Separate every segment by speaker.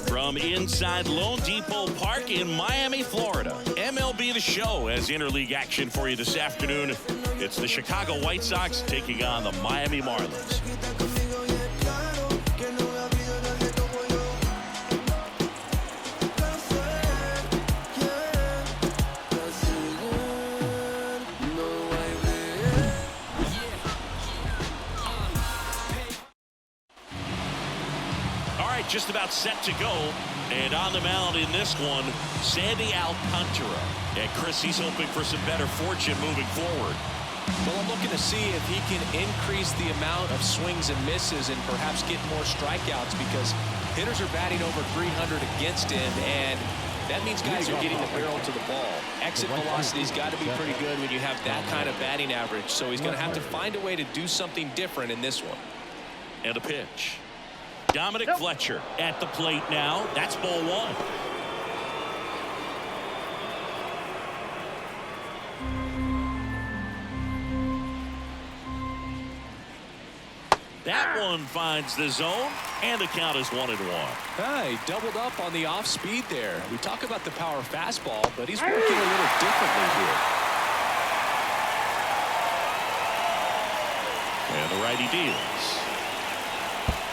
Speaker 1: From inside Lone Depot Park in Miami, Florida, MLB The Show has interleague action for you this afternoon. It's the Chicago White Sox taking on the Miami Marlins. Just about set to go, and on the mound in this one, Sandy Alcantara. And Chris, he's hoping for some better fortune moving forward.
Speaker 2: Well, I'm looking to see if he can increase the amount of swings and misses and perhaps get more strikeouts, because hitters are batting over 300 against him, and that means guys are getting the barrel to the ball. Exit velocity's got to be pretty good when you have that kind of batting average, so he's going to have to find a way to do something different in this one.
Speaker 1: And a pitch. Dominic Fletcher at the plate now. That's ball one. That one finds the zone, and the count is 1-1.
Speaker 2: He doubled up on the off speed there. We talk about the power fastball, but he's working a little differently here.
Speaker 1: And the righty deals.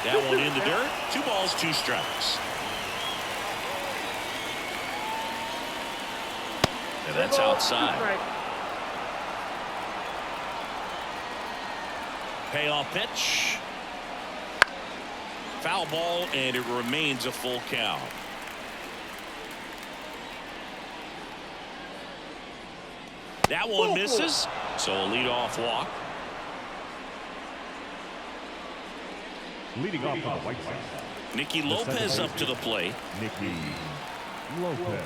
Speaker 1: That one in the dirt. 2 balls, 2 strikes. And that's outside. Payoff pitch. Foul ball, and it remains a full count. That one misses, so a leadoff walk.
Speaker 3: Leading off for the White Sox,
Speaker 1: Nicky Lopez up to the plate.
Speaker 3: Nicky Lopez.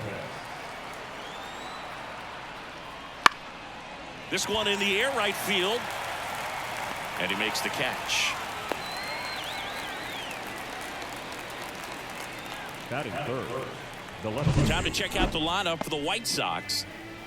Speaker 1: This one in the air, right field. And he makes the catch.
Speaker 3: Batting third, the left.
Speaker 1: Time to check out the lineup for the White Sox.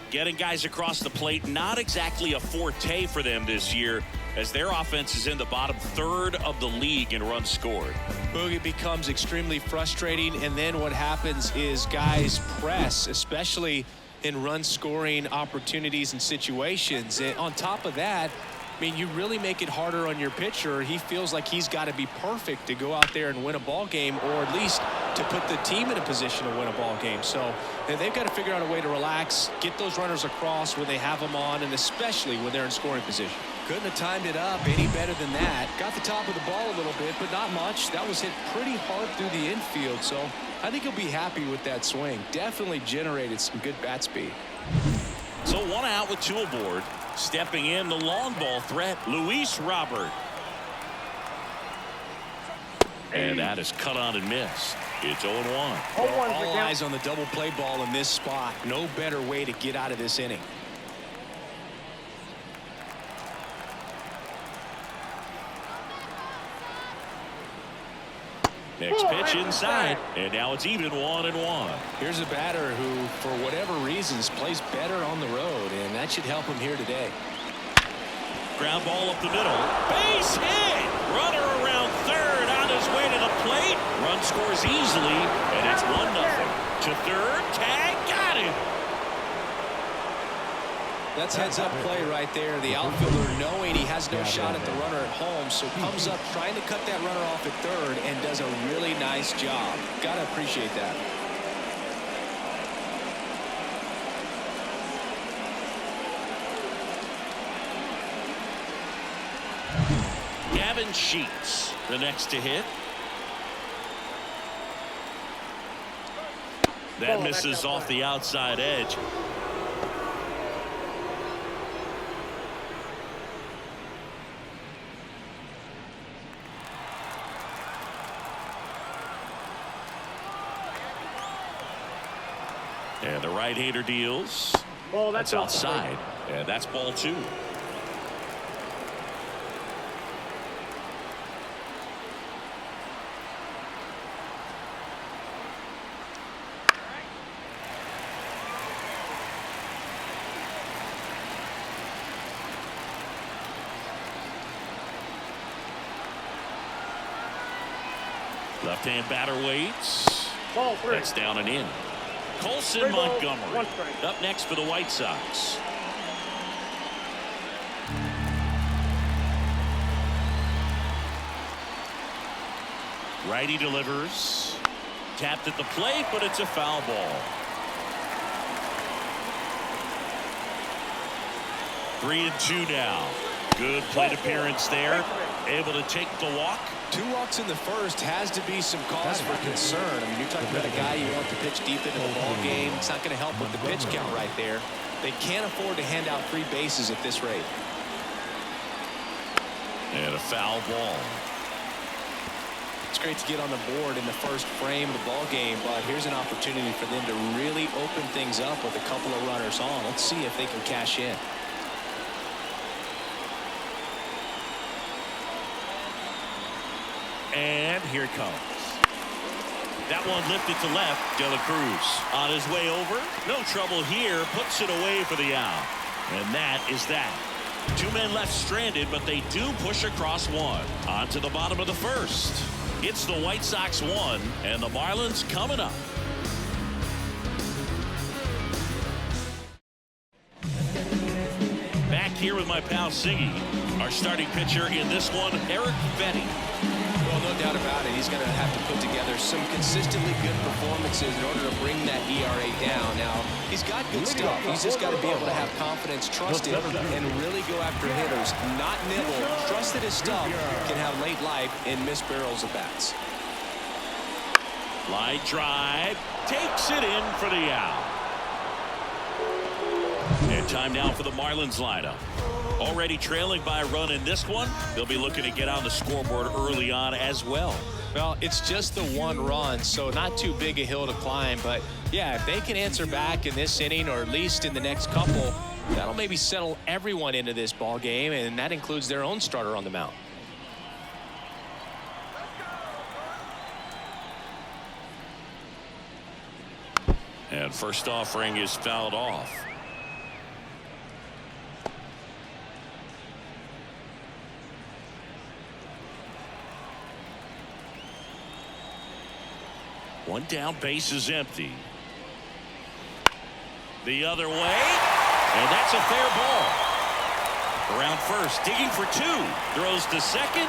Speaker 1: Getting guys across the plate, not exactly a forte for them this year, as their offense is in the bottom third of the league in runs scored.
Speaker 2: It becomes extremely frustrating, and then what happens is guys press, especially in run scoring opportunities and situations. And on top of that, I mean, you really make it harder on your pitcher. He feels like he's got to be perfect to go out there and win a ball game, or at least to put the team in a position to win a ball game. So they've got to figure out a way to relax, get those runners across when they have them on, and especially when they're in scoring position. Couldn't have timed it up any better than that. Got the top of the ball a little bit, but not much. That was hit pretty hard through the infield, so I think he'll be happy with that swing. Definitely generated some good bat speed.
Speaker 1: So 1 out with 2 aboard. Stepping in the long ball threat, Luis Robert. And that is cut on and missed. It's 0-1.
Speaker 2: All eyes on the double play ball in this spot. No better way to get out of this inning.
Speaker 1: Next pitch inside, and now it's even 1-1.
Speaker 2: Here's a batter who, for whatever reasons, plays better on the road, and that should help him here today.
Speaker 1: Ground ball up the middle. Base hit! Runner around third on his way to the plate. Run scores easily, and it's 1-0. To third, tag, got it.
Speaker 2: That's heads-up play right there. The outfielder knowing he has no shot at the runner at home, so comes up trying to cut that runner off at third and does a really nice job. Gotta appreciate that.
Speaker 1: Gavin Sheets, the next to hit. That misses off the outside edge. And the right-hander deals.
Speaker 4: Oh,
Speaker 1: that's outside. And that's ball 2. Left-hand batter waits. That's down and in. Colson Montgomery up next for the White Sox. Righty delivers. Tapped at the plate, but it's a foul ball. 3-2 now. Good plate appearance there. Able to take the walk.
Speaker 2: 2 walks in the first has to be some cause for concern. I mean, you're talking about a guy you want to pitch deep into the ball game. It's not going to help with the pitch count right there. They can't afford to hand out 3 bases at this rate.
Speaker 1: And a foul ball.
Speaker 2: It's great to get on the board in the first frame of the ball game, but here's an opportunity for them to really open things up with a couple of runners on. Let's see if they can cash in.
Speaker 1: And here it comes. That one lifted to left. De La Cruz on his way over. No trouble here. Puts it away for the out. And that is that. 2 men left stranded, but they do push across one. On to the bottom of the first. It's the White Sox 1 and the Marlins coming up. Back here with my pal Siggy. Our starting pitcher in this one, Eric Betty.
Speaker 2: Well, no doubt about it. He's going to have to put together some consistently good performances in order to bring that ERA down. Now, he's got good stuff. He's just got to be able to have confidence, trust it, and really go after hitters. Not nibble. Trust that his stuff can have late life and miss barrels of bats.
Speaker 1: Line drive. Takes it in for the out. And time now for the Marlins lineup. Already trailing by a run in this one. They'll be looking to get on the scoreboard early on as well.
Speaker 2: Well, it's just the 1 run, so not too big a hill to climb. But, yeah, if they can answer back in this inning or at least in the next couple, that'll maybe settle everyone into this ball game, and that includes their own starter on the mound.
Speaker 1: And first offering is fouled off. One down, base is empty. The other way, and that's a fair ball. Around first, digging for 2. Throws to second.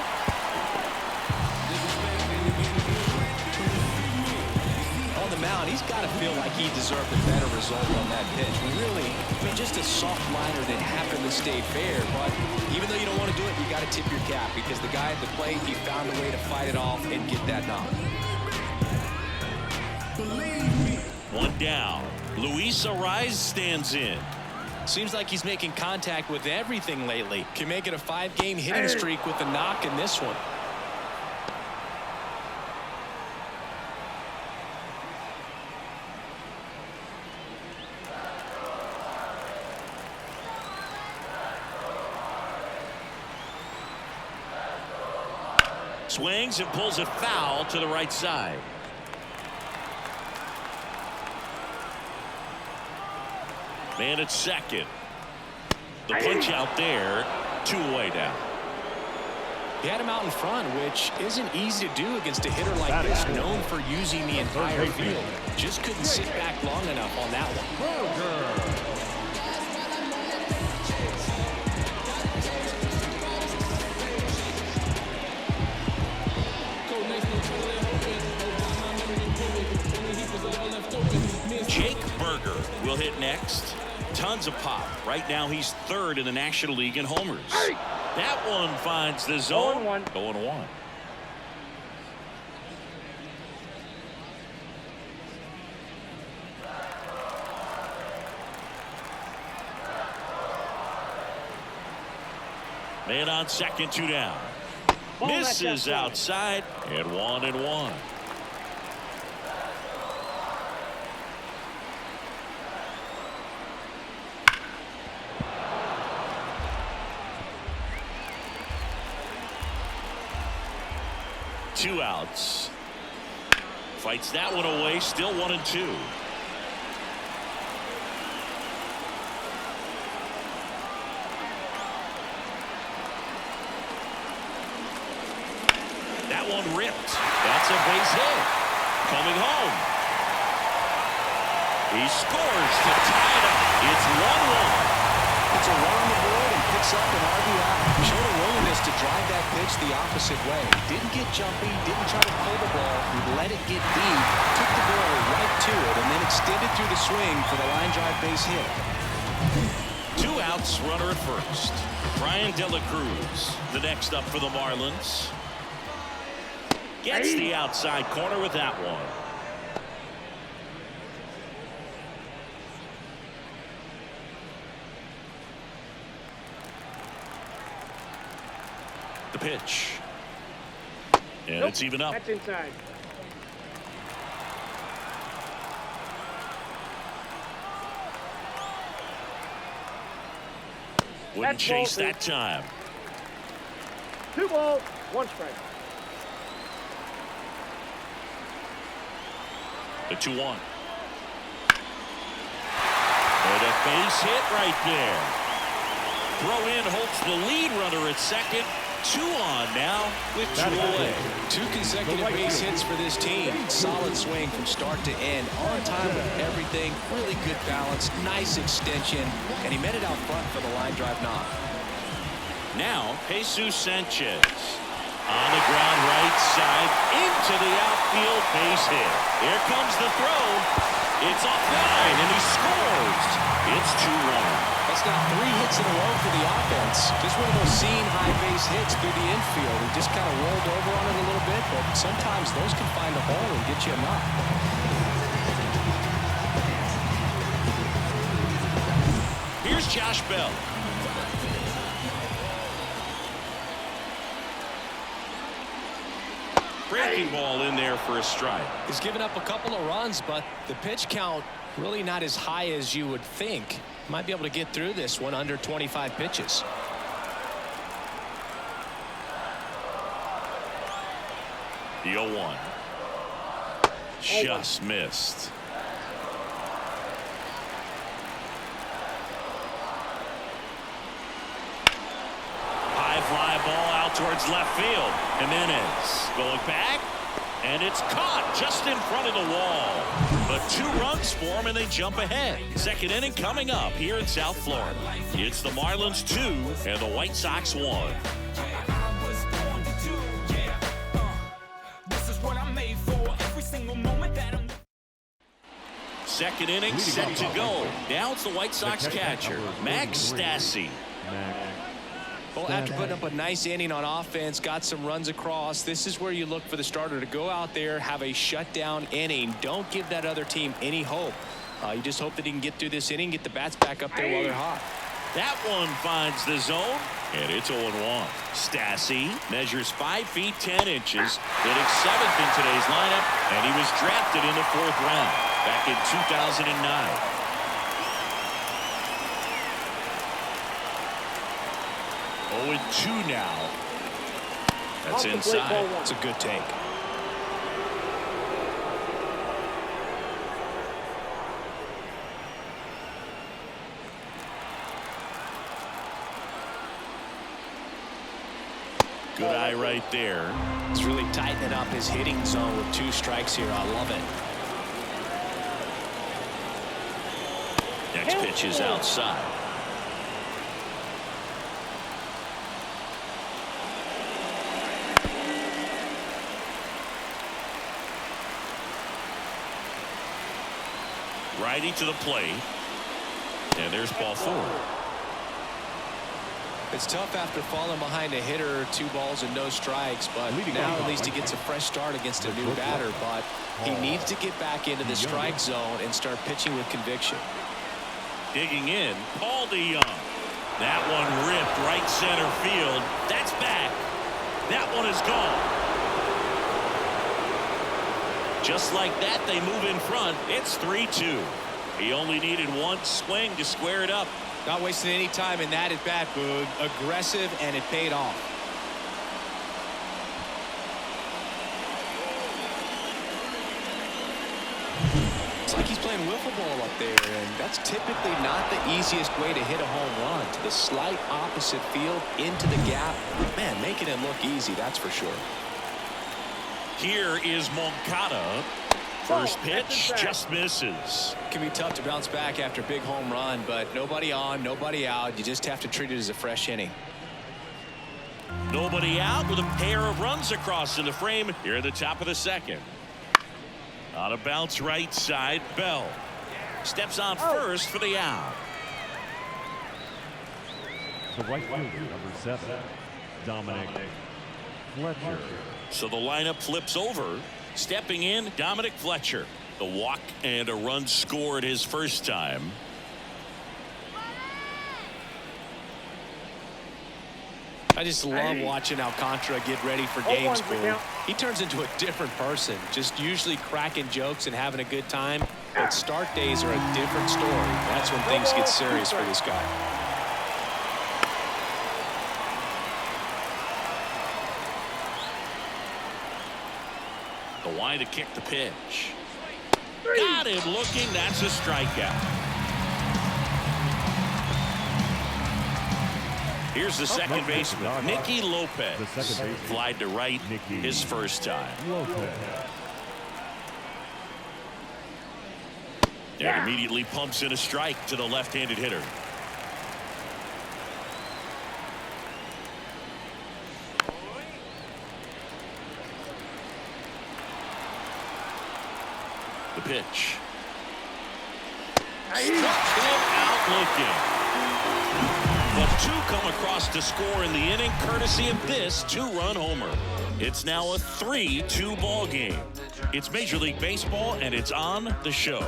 Speaker 2: On the mound, he's got to feel like he deserved a better result on that pitch. Really, I mean, just a soft liner that happened to stay fair. But even though you don't want to do it, you got to tip your cap because the guy at the plate, he found a way to fight it off and get that knock.
Speaker 1: 1 down. Luis Ariz stands in.
Speaker 2: Seems like he's making contact with everything lately. Can make it a 5-game hitting streak with a knock in this one.
Speaker 1: Swings and pulls it foul to the right side. Man at second. The punch out there. 2 away now.
Speaker 2: He had him out in front, which isn't easy to do against a hitter like this, known for using the entire field. Just couldn't sit back long enough on that one.
Speaker 1: Jake Berger will hit next. Tons of pop. Right now he's 3rd in the National League in homers. That one finds the zone. 0-1. Man on second, 2 down. Misses outside, and 1-1. Two outs. Fights that one away. Still 1-2. That one ripped. That's a base hit. Coming home. He scores to tie it up. It's 1-1.
Speaker 2: It's a run on the board and picks up an RBI. Showed a willingness to drive that pitch the opposite way. Didn't get jumpy, didn't try to pull the ball. He let it get deep, took the ball right to it, and then extended through the swing for the line drive base hit.
Speaker 1: 2 outs, runner at first. Brian De La Cruz, the next up for the Marlins. Gets the outside corner with that one. The pitch. And it's even up.
Speaker 4: That's inside.
Speaker 1: Wouldn't chase that time.
Speaker 4: 2 balls, 1 strike.
Speaker 1: The 2-1. And a base hit right there. Throw in Holt's the lead runner at second. 2 on now with 2 away.
Speaker 2: 2 consecutive base hits for this team. Solid swing from start to end. On time with everything. Really good balance. Nice extension. And he met it out front for the line drive knock.
Speaker 1: Now Jesus Sanchez. On the ground right side into the outfield base hit. Here comes the throw. It's offline and he scores. It's 2-1.
Speaker 2: That's now 3 hits in a row for the offense. Just one of those seam high base hits through the infield. He just kind of rolled over on it a little bit, but sometimes those can find a hole and get you a knock.
Speaker 1: Here's Josh Bell. Breaking ball in there for a strike.
Speaker 2: He's given up a couple of runs, but the pitch count really not as high as you would think. Might be able to get through this one under 25 pitches.
Speaker 1: The 0-1. Just missed. High fly ball out towards left field. Jimenez going back. And it's caught just in front of the wall. But 2 runs for them and they jump ahead. Second inning coming up here in South Florida. It's the Marlins 2 and the White Sox 1. Second inning set to go. Now it's the White Sox catcher, Max Stassi.
Speaker 2: Well, after putting up a nice inning on offense, got some runs across, this is where you look for the starter to go out there, have a shutdown inning. Don't give that other team any hope. You just hope that he can get through this inning, get the bats back up there while they're hot.
Speaker 1: That one finds the zone, and it's 0-1. Stassi measures 5 feet 10 inches, hitting 7th in today's lineup, and he was drafted in the 4th round back in 2009. 0-2 now. That's inside.
Speaker 2: It's a good take.
Speaker 1: Good eye right there.
Speaker 2: He's really tightening up his hitting zone with 2 strikes here. I love it.
Speaker 1: Next pitch is outside. Righty to the plate. And there's ball 4.
Speaker 2: It's tough after falling behind a hitter, 2 balls and no strikes, but now at least he gets a fresh start against a new batter. But he needs to get back into the strike zone and start pitching with conviction.
Speaker 1: Digging in, Paul DeYoung. That one ripped right center field. That's back. That one is gone. Just like that, they move in front. It's 3-2. He only needed 1 swing to square it up.
Speaker 2: Not wasting any time in that at bat, Boog. Aggressive, and it paid off. It's like he's playing wiffle ball up there, and that's typically not the easiest way to hit a home run. To the slight opposite field, into the gap. Man, making it look easy, that's for sure.
Speaker 1: Here is Moncada. First pitch just misses.
Speaker 2: It can be tough to bounce back after a big home run, but nobody on, nobody out. You just have to treat it as a fresh inning.
Speaker 1: Nobody out with a pair of runs across in the frame here at the top of the second. On a bounce right side, Bell steps on first for the out.
Speaker 3: The right fielder, number 7, Dominic Fletcher.
Speaker 1: So the lineup flips over. Stepping in, Dominic Fletcher. The walk and a run scored his first time.
Speaker 2: I just love watching Alcantara get ready for games. He turns into a different person, just usually cracking jokes and having a good time. But start days are a different story. That's when things get serious for this guy.
Speaker 1: The line to kick the pitch. Got him looking. That's a strikeout. Here's the second baseman, Nicky Lopez. Flied to right his first time. And immediately pumps in a strike to the left-handed hitter. The pitch. Struck him out looking. But two come across to score in the inning, courtesy of this two-run homer. It's now a 3-2 ball game. It's Major League Baseball, and it's on the show.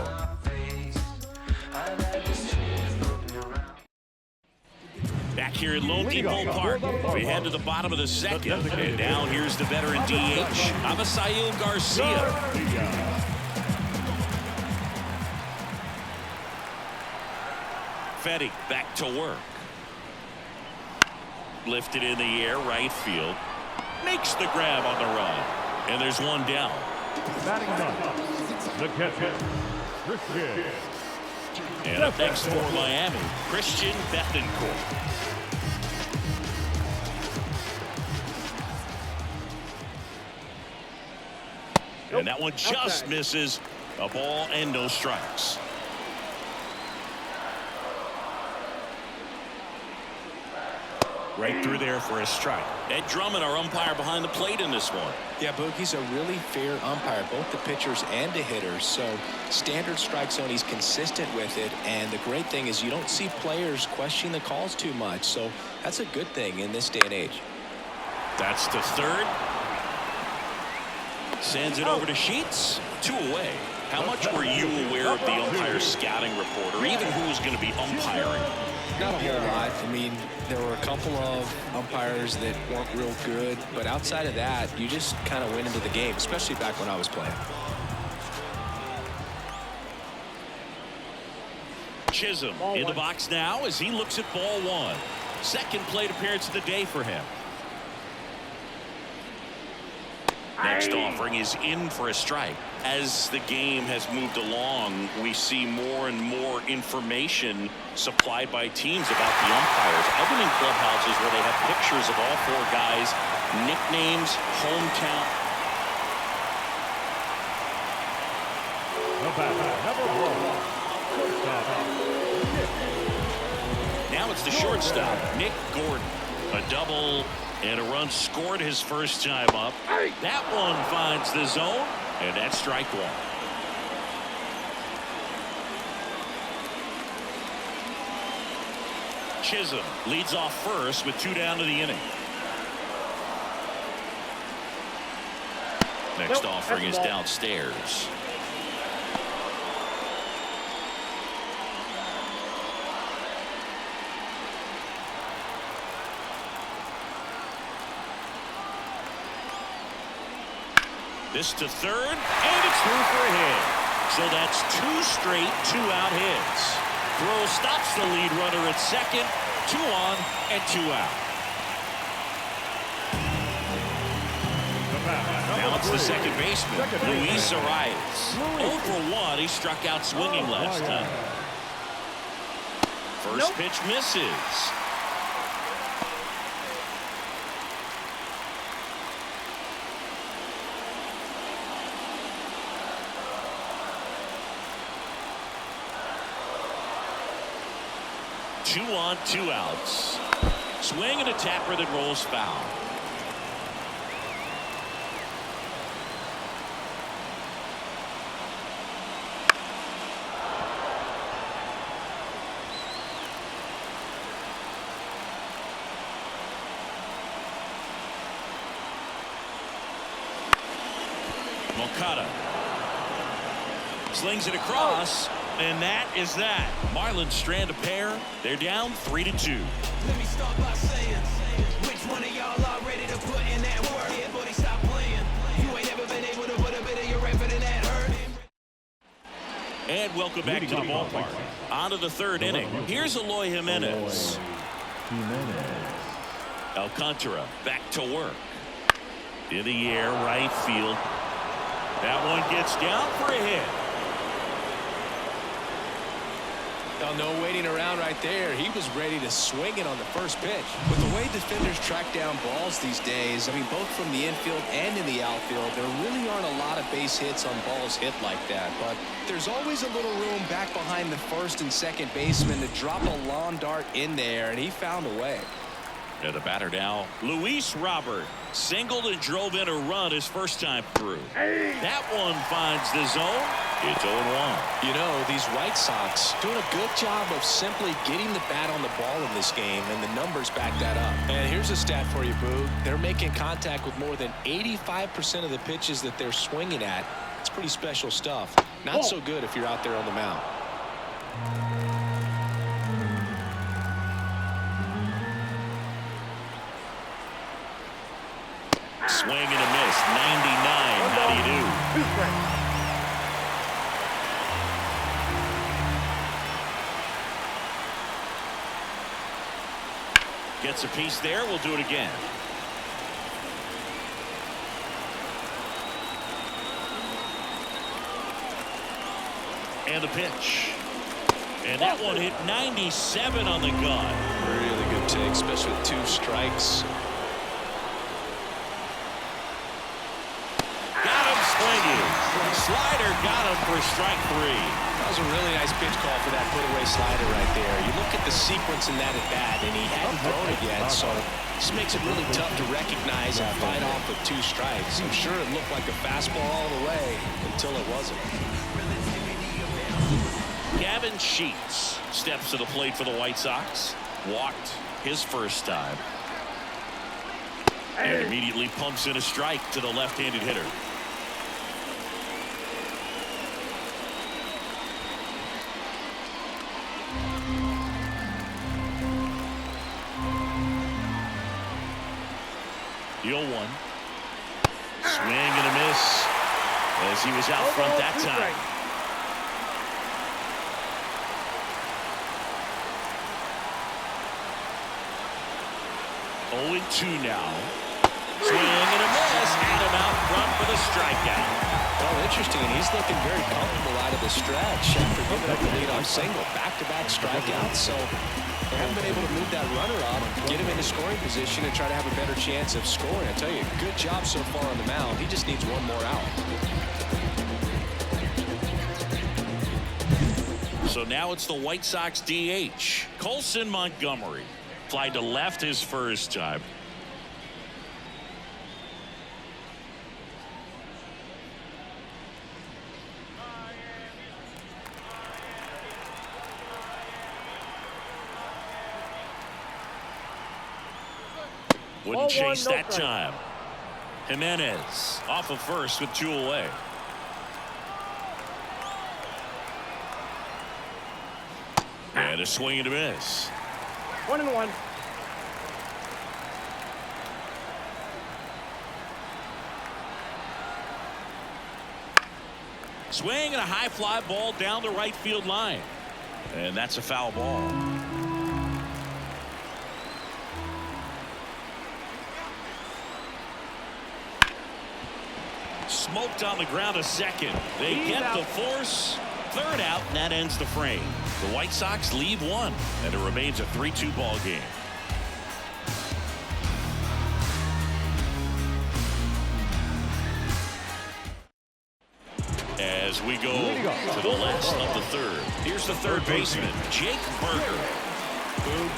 Speaker 1: Back here at Lone Depot Park, we head to the bottom of the second. And now here's the veteran DH, Avisail Garcia. Fetty back to work. Lifted in the air, right field. Makes the grab on the run. And there's one down.
Speaker 3: Batting up, the catcher, Christian.
Speaker 1: And up next for Miami, Christian Bethancourt. And that one just misses. A ball and no strikes. Right through there for a strike. Ed Drummond, our umpire behind the plate in this one.
Speaker 2: Yeah, Boogie's a really fair umpire, both the pitchers and the hitters. So standard strike zone, he's consistent with it. And the great thing is you don't see players questioning the calls too much. So that's a good thing in this day and age.
Speaker 1: That's to third. Sends it over to Sheets. 2 away. How much were you aware of the umpire's scouting report, or even who was going to be umpiring?
Speaker 2: Not a whole lot. I mean, there were a couple of umpires that weren't real good, but outside of that, you just kind of went into the game, especially back when I was playing.
Speaker 1: Chisholm in the box now as he looks at ball one. Second plate appearance of the day for him. Next offering is in for a strike. As the game has moved along, we see more and more information supplied by teams about the umpires. I've been in clubhouses where they have pictures of all 4 guys, nicknames, hometown. Now it's the shortstop, Nick Gordon. A double and a run scored his first time up. That one finds the zone, and that's strike one. Chisholm leads off first with 2 down to the inning. Next offering is downstairs. This to third, and it's through for a hit. So that's 2 straight 2-out hits. Throw stops the lead runner at second. 2 on and 2 out. Now it's the second baseman, Luis Arias. 0 for 1. He struck out swinging last time. First pitch misses. 2 on, 2 outs. Swing and a tapper that rolls foul. Moncada slings it across, and that is that. Marlins strand a pair. They're down 3-2.
Speaker 5: Let me start by saying, which one of y'all are ready to put in that work? Yeah, buddy, stop playing. You ain't never been able to put a bit of your effort in that hurt.
Speaker 1: And welcome back to the ballpark. On to the 3rd inning. Here's Eloy Jimenez. Alcantara back to work. In the air, right field. That one gets down for a hit.
Speaker 2: Oh, no waiting around right there. He was ready to swing it on the first pitch.
Speaker 6: With the way defenders track down balls these days, I mean, both from the infield and in the outfield, there really aren't a lot of base hits on balls hit like that. But there's always a little room back behind the first and second baseman to drop a lawn dart in there, and he found a way.
Speaker 1: And the batter now, Luis Robert. Singled and drove in a run his first time through. That one finds the zone. It's 0-1.
Speaker 2: You know, these White Sox doing a good job of simply getting the bat on the ball in this game, and the numbers back that up. And here's a stat for you, Boo. They're making contact with more than 85% of the pitches that they're swinging at. It's pretty special stuff. Not so good if you're out there on the mound.
Speaker 1: Swing and a miss. 99. How do you do?
Speaker 4: 2 strikes.
Speaker 1: Gets a piece there. We'll do it again. And the pitch. And that one hit 97 on the gun.
Speaker 2: Really good take, especially with 2 strikes.
Speaker 1: Got him swinging. Slider got him for strike 3.
Speaker 2: That was a really nice pitch call for that put-away slider right there. You look at the sequence in that at-bat, and he hadn't thrown it yet, so this makes it really tough to recognize and fight off with 2 strikes. I'm sure it looked like a fastball all the way until it wasn't.
Speaker 1: Gavin Sheets steps to the plate for the White Sox. Walked his first time. And immediately pumps in a strike to the left-handed hitter. The 0-1. Swing and a miss as he was out front that time. 0-2 now. Swing and a miss. Had him out front for the strikeout.
Speaker 2: Well, interesting. He's looking very comfortable out of the stretch after giving up the lead-off single. Back-to-back strikeouts. So they haven't been able to move that runner up, get him into scoring position, and try to have a better chance of scoring. I tell you, good job so far on the mound. He just needs one more out.
Speaker 1: So now it's the White Sox DH. Colson Montgomery. Flied to left his first time. Wouldn't chase that time. Jimenez off of first with 2 away. And a swing and a miss.
Speaker 4: 1-1.
Speaker 1: Swing and a high fly ball down the right field line. And that's a foul ball. Smoked on the ground a second. They get the force. 3rd out, and that ends the frame. The White Sox lead 1, and it remains a 3-2 ball game. As we go to the last of the 3rd. Here's the 3rd baseman, Jake Burger.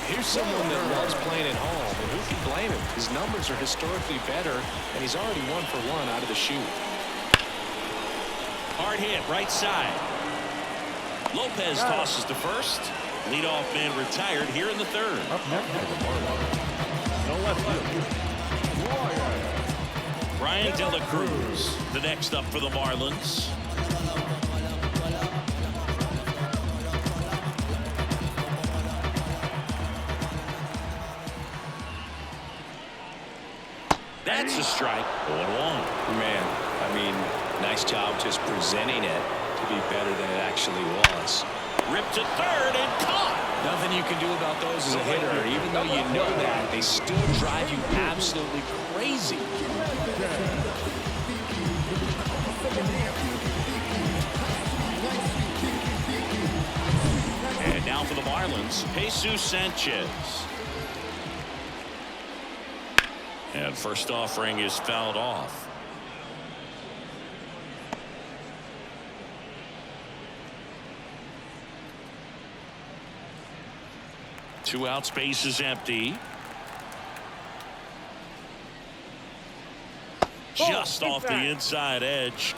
Speaker 2: Here's someone that loves playing at home, and who can blame him? His numbers are historically better, and he's already 1 for 1 out of the chute.
Speaker 1: Hard hit, right side. Lopez tosses to first. Leadoff man retired here in the third.
Speaker 3: Up next for the Marlins, the left fielder,
Speaker 1: Brian De La Cruz, the next up for the Marlins. That's a strike. 0-1.
Speaker 6: Man, I mean, nice job just presenting it to be better than it actually was.
Speaker 1: Ripped to third and caught.
Speaker 2: Nothing you can do about those as a hitter. Even though you know that, they still drive you absolutely crazy.
Speaker 1: And now for the Marlins, Jesus Sanchez. And first offering is fouled off. Two out, space is empty. Just off the inside edge.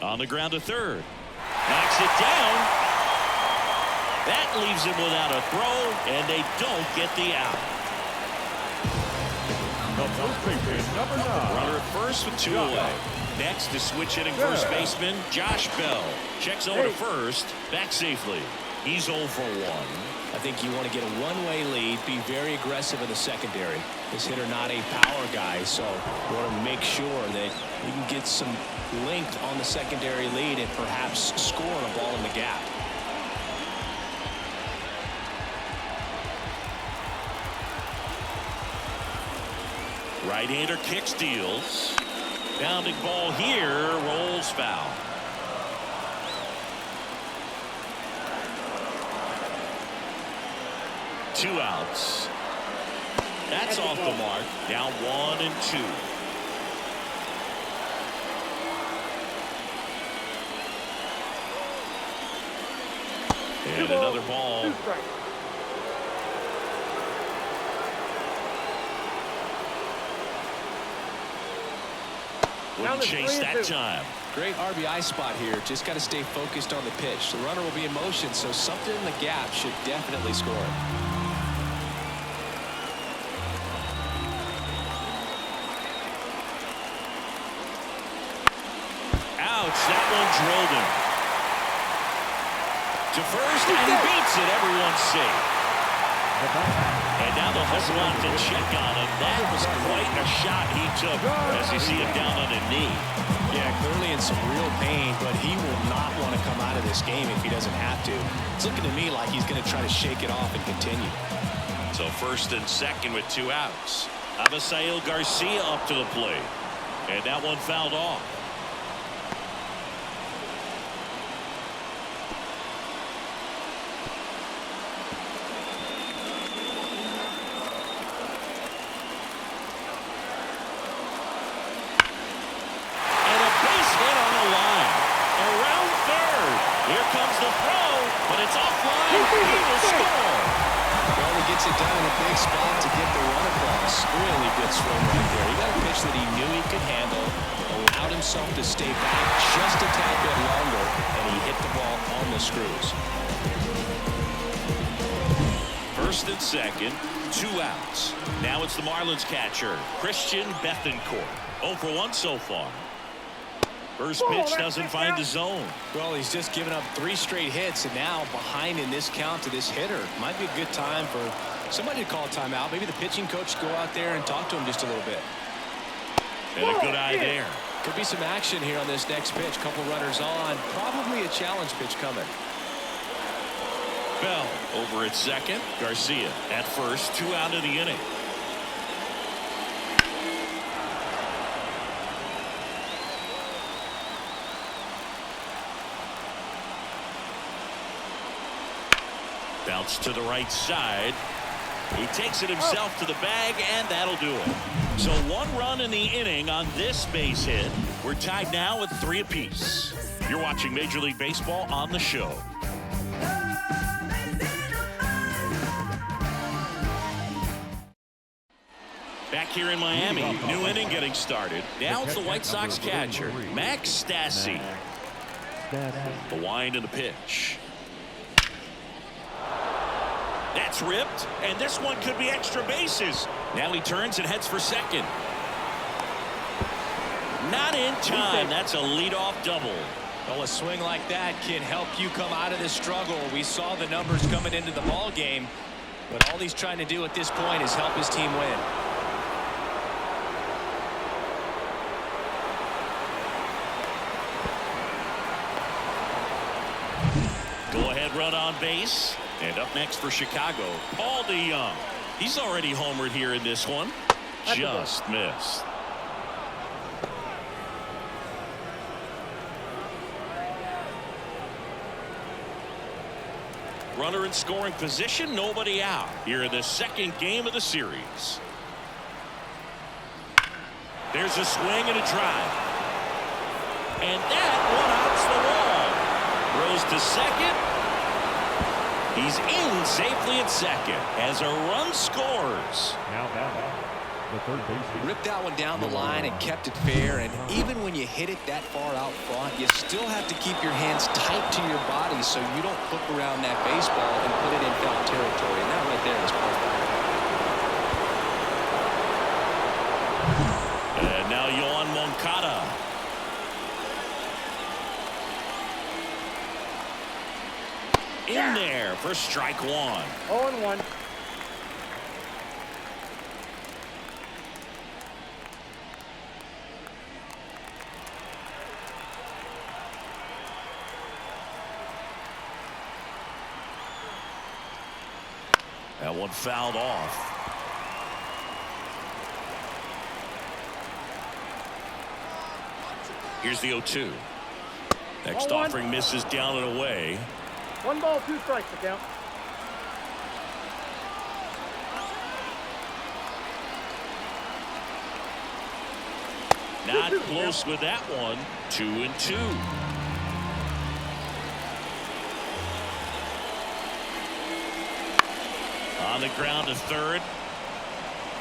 Speaker 1: On the ground to third. Knocks it down. That leaves him without a throw, and they don't get the out.
Speaker 3: the first baseman, number 9.
Speaker 1: Runner at first with 2 away. Next is switch hitting first baseman Josh Bell. Checks over to first, back safely. He's 0 for 1.
Speaker 2: I think you want to get a one-way lead, be very aggressive in the secondary. This hitter not a power guy, so you want to make sure that you can get some length on the secondary lead and perhaps score on a ball in the gap.
Speaker 1: Right-hander kick steals. Bounding ball here, rolls foul. Two outs. That's off the mark. Down 1 and 2. And another ball. Wouldn't chase that time.
Speaker 2: Great RBI spot here. Just got to stay focused on the pitch. The runner will be in motion, so something in the gap should definitely score.
Speaker 1: Ouch, that one drilled him. To first, and he beats it. Everyone's safe. And now the hustle out to check on him. That was quite a shot he took as you see him down on a knee.
Speaker 2: Yeah, clearly in some real pain, but he will not want to come out of this game if he doesn't have to. It's looking to me like he's going to try to shake it off and continue.
Speaker 1: So first and second with 2 outs. Avisail Garcia up to the plate. And that one fouled off.
Speaker 2: Gets it done in a big spot to get the run across. Really good swing right there. He got a pitch that he knew he could handle, allowed himself to stay back just a tad bit longer, and he hit the ball on the screws.
Speaker 1: First and second, 2 outs. Now it's the Marlins catcher, Christian Bethancourt. 0 for 1 so far. First pitch doesn't find the zone.
Speaker 2: Well, he's just given up 3 straight hits, and now behind in this count to this hitter. Might be a good time for somebody to call a timeout. Maybe the pitching coach go out there and talk to him just a little bit.
Speaker 1: And a good eye there.
Speaker 2: Could be some action here on this next pitch. Couple runners on. Probably a challenge pitch coming.
Speaker 1: Bell over at second. Garcia at first. 2 out of the inning. Bounce to the right side. He takes it himself to the bag, and that'll do it. So 1 run in the inning on this base hit. We're tied now at 3 apiece. You're watching Major League Baseball on the show. Back here in Miami, new inning getting started. Now it's the White Sox catcher, Max Stassi. The wind and the pitch. That's ripped, and this one could be extra bases. Now he turns and heads for second. Not in time. That's a leadoff double.
Speaker 6: Well, a swing like that can help you come out of this struggle. We saw the numbers coming into the ball game, but all he's trying to do at this point is help his team win.
Speaker 1: Go-ahead run on base. And up next for Chicago, Paul DeYoung. He's already homered here in this one. Just missed. Runner in scoring position, nobody out here in the second game of the series. There's a swing and a drive. And that one hops the wall. Throws to second. He's in safely at second as a run scores.
Speaker 3: Now the third baseman.
Speaker 6: Ripped that one down the line and kept it fair. And even when you hit it that far out front, you still have to keep your hands tight to your body so you don't hook around that baseball and put it in foul territory. And that right there is perfect.
Speaker 1: And now Yohan Moncada. In there for strike one.
Speaker 4: 0-1.
Speaker 1: That one fouled off. Here's the 0-2. Next
Speaker 4: 0-1.
Speaker 1: offering misses down and away.
Speaker 4: 1 ball, 2 strikes to count.
Speaker 1: Not close with that one. 2-2. On the ground to third.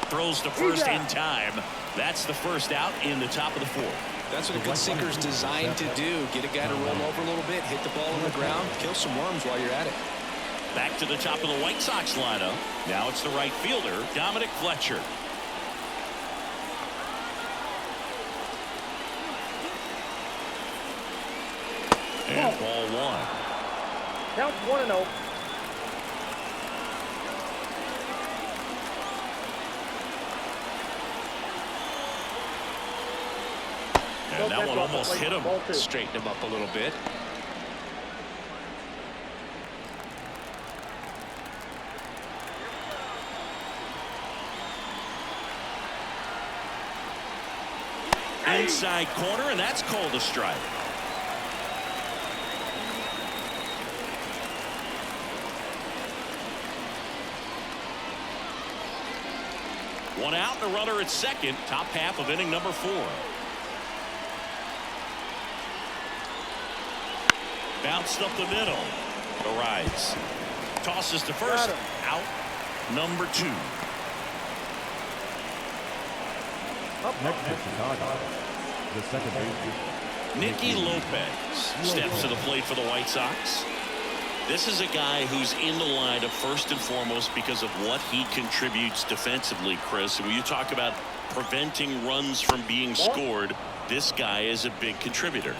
Speaker 1: Throws to first in time. That's the first out in the top of the fourth.
Speaker 6: That's what a good sinker's designed to do. Get a guy to roll over a little bit, hit the ball on the ground, kill some worms while you're at it.
Speaker 1: Back to the top of the White Sox lineup. Now it's the right fielder, Dominic Fletcher. And ball one.
Speaker 4: Count 1-0.
Speaker 1: And that one almost hit him.
Speaker 6: Straighten him up a little bit.
Speaker 1: Inside corner, and that's called a strike. One out and a runner at second. Top half of inning number 4. Bounced up the middle. Arrives. Tosses to first. Out. Number 2.
Speaker 3: Up next to Chicago, the second baseman.
Speaker 1: Nicky Lopez steps to the plate for the White Sox. This is a guy who's in the lineup first and foremost because of what he contributes defensively, Chris. And when you talk about preventing runs from being scored, this guy is a big contributor.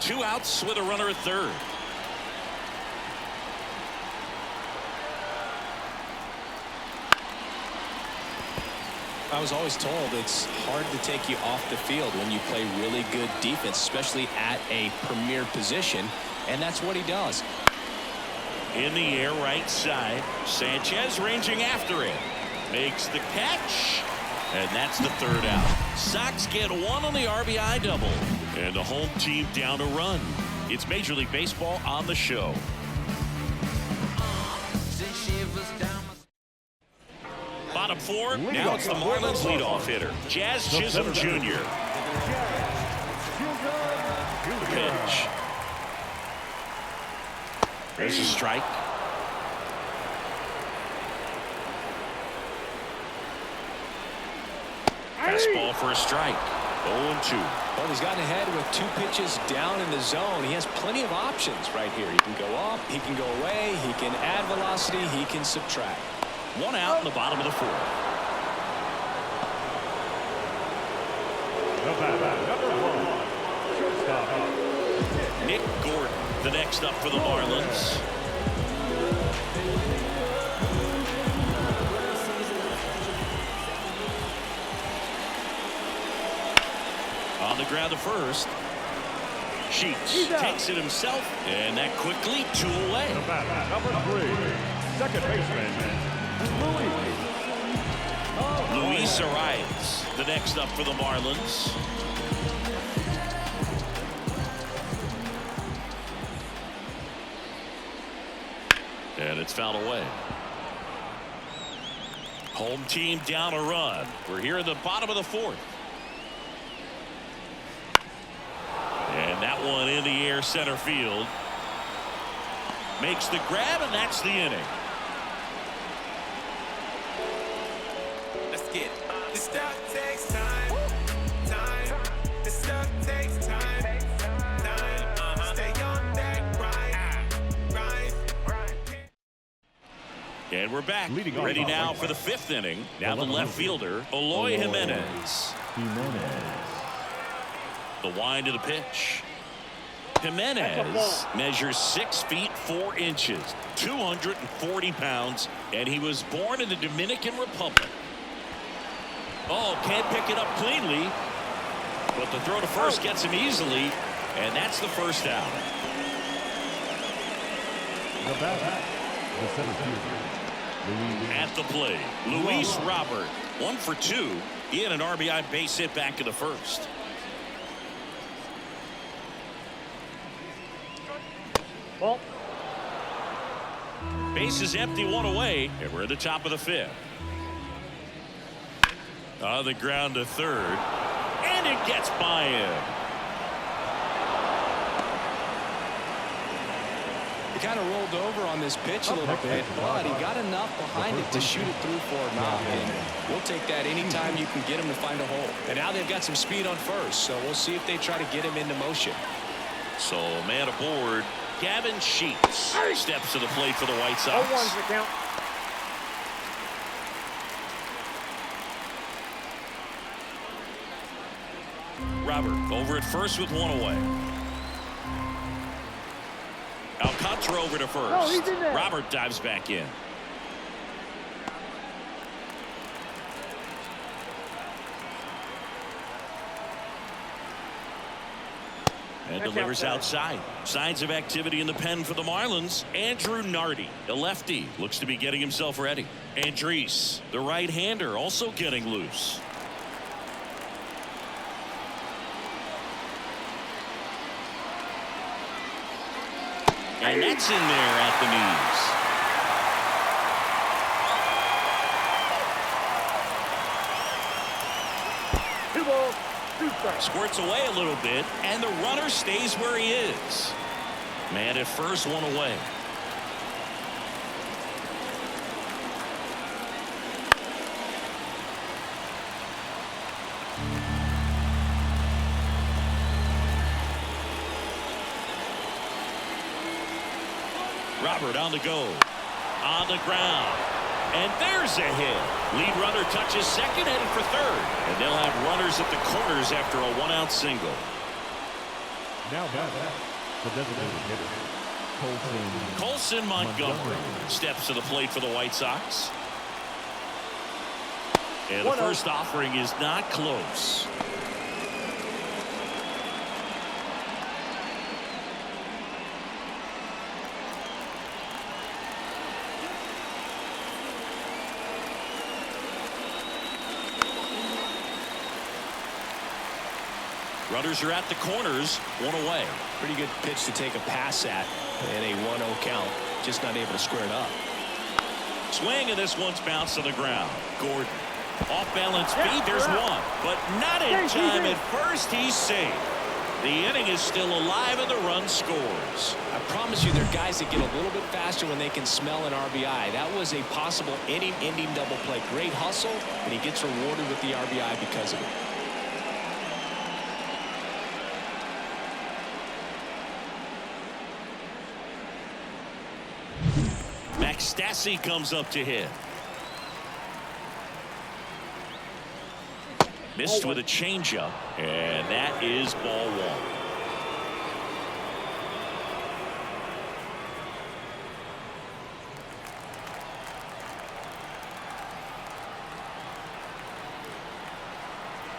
Speaker 1: 2 outs with a runner at third.
Speaker 6: I was always told it's hard to take you off the field when you play really good defense, especially at a premier position, and that's what he does.
Speaker 1: In the air, right side. Sanchez ranging after it. Makes the catch. And that's the third out. Sox get 1 on the RBI double. And the home team down a run. It's Major League Baseball on the show. Bottom 4. Now it's the Marlins leadoff hitter, Jazz Chisholm Jr. The pitch. There's a strike. Fastball for a strike. 0-2.
Speaker 2: Well, he's gotten ahead with 2 pitches down in the zone. He has plenty of options right here. He can go up, he can go away, he can add velocity, he can subtract.
Speaker 1: 1 out in the bottom of the 4th.
Speaker 3: The batter, number 1, shortstop,
Speaker 1: Nick Gordon, the next up for the Marlins. On the ground to first. Sheets takes it himself, and that quickly 2 away.
Speaker 3: the batter, number 3, second baseman,
Speaker 1: Luis Arias, the next up for the Marlins. And it's fouled away. Home team down a run. We're here in the bottom of the 4th. And that one in the air center field. Makes the grab, and that's the inning.
Speaker 5: Let's get it. This stuff takes time. This stuff takes time. Stay on that grind.
Speaker 1: And we're back.
Speaker 3: Leading off
Speaker 1: Ready
Speaker 3: offense.
Speaker 1: now for the 5th inning. Now the left fielder, Eloy Jimenez. The wind of the pitch. Jimenez measures 6 feet 4 inches, 240 pounds, and he was born in the Dominican Republic. Oh, can't pick it up cleanly, but the throw to first gets him easily, and that's the first out.
Speaker 3: the batter, the center fielder,
Speaker 1: At the plate, Luis Robert, 1 for 2. He had an RBI base hit back in the 1st.
Speaker 4: Ball.
Speaker 1: Base is empty, 1 away, and we're at the top of the 5th. On the ground to third, and it gets by him.
Speaker 2: He kind of rolled over on this pitch a little bit, but he got enough behind it to shoot it through for a knock. And we'll take that anytime you can get him to find a hole. And now they've got some speed on first, so we'll see if they try to get him into motion.
Speaker 1: So man aboard, Gavin Sheets steps to the plate for the White Sox.
Speaker 4: 0-1's the count.
Speaker 1: Robert over at first with 1 away. Alcantara over to first.
Speaker 4: No, he's in there.
Speaker 1: Robert dives back in. And delivers outside. Signs of activity in the pen for the Marlins. Andrew Nardi, the lefty, looks to be getting himself ready. Andres, the right-hander, also getting loose. And that's in there at the knees.
Speaker 4: 2 balls, 2 strikes.
Speaker 1: Squirts away a little bit, and the runner stays where he is. Man at first, 1 away. Robert on the go. On the ground. And there's a hit. Lead runner touches second, headed for third. And they'll have runners at the corners after a 1-out single.
Speaker 3: now batter, the designated hitter,
Speaker 1: Colson Montgomery steps to the plate for the White Sox. And the first offering is not close. Runners are at the corners, 1 away.
Speaker 2: Pretty good pitch to take a pass at in a 1-0 count. Just not able to square it up.
Speaker 1: Swing, and this one's bounced on the ground. Gordon off balance feed. There's one, but not in time at first. He's safe. The inning is still alive and the run scores.
Speaker 2: I promise you, there are guys that get a little bit faster when they can smell an RBI. That was a possible inning-ending double play. Great hustle, and he gets rewarded with the RBI because of it.
Speaker 1: Max Stassi comes up to hit. Missed with a changeup, and that is ball one.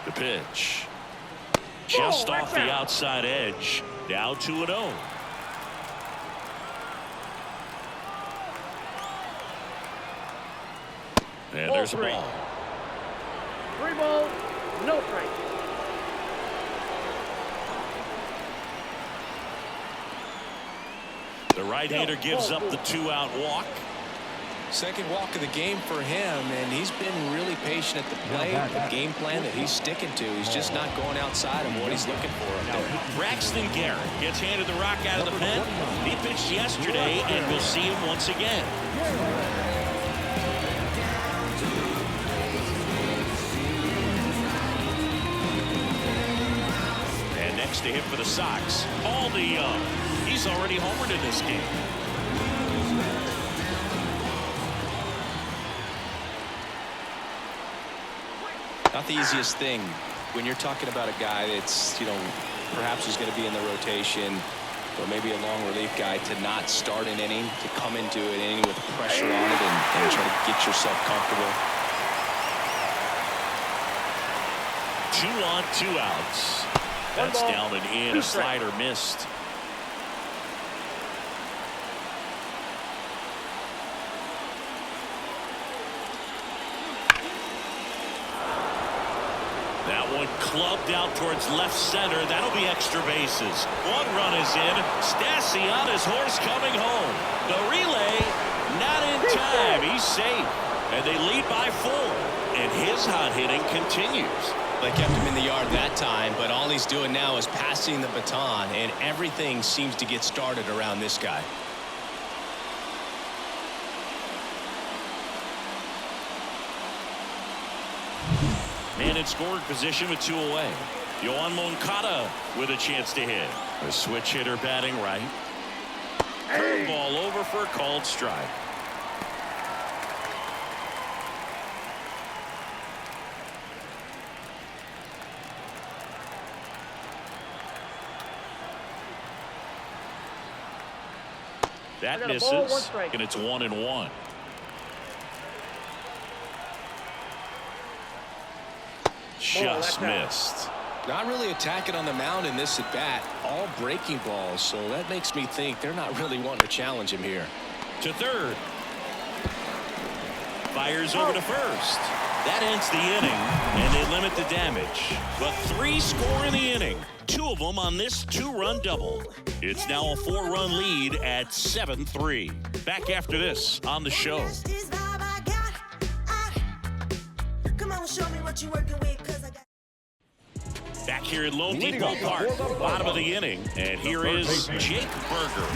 Speaker 1: The pitch. Just off the outside edge. Now 2-0. And there's a ball.
Speaker 4: 3 balls, no strike.
Speaker 1: The right-hander gives up the 2-out walk.
Speaker 2: Second walk of the game for him, and he's been really patient at the plate. The game plan that he's sticking to. He's just not going outside of what he's looking for up there.
Speaker 1: Braxton Garrett gets handed the rock out of the pen. He pitched yesterday, and we'll see him once again. And next to hit for the Sox, Paul DeYoung. He's already homered in this game.
Speaker 2: Not the easiest thing when you're talking about a guy that's, perhaps is going to be in the rotation or maybe a long relief guy, to not start an inning, to come into an inning with pressure on it and try to get yourself comfortable.
Speaker 1: 2 on, 2 outs. That's down and in. A slider missed. That one clubbed out towards left center. That'll be extra bases. 1 run is in. Stassi on his horse coming home. The relay not in time. He's safe. And they lead by 4. And his hot hitting continues.
Speaker 2: They kept him in the yard that time, but all he's doing now is passing the baton, and everything seems to get started around this guy.
Speaker 1: Man in scoring position with 2 away. Yoan Moncada with a chance to hit. A switch hitter batting right. Curveball over for a called strike. That misses, and it's 1-1. Just missed.
Speaker 2: Not really attacking on the mound in this at bat. All breaking balls, so that makes me think they're not really wanting to challenge him here.
Speaker 1: To third. Fires over to first. That ends the inning, and they limit the damage. But 3 score in the inning. 2 of them on this 2-run double. It's now a 4-run lead at 7-3. Back after this on the show. Back here at Lone Depot Park, bottom of the inning, and here is Jake Berger.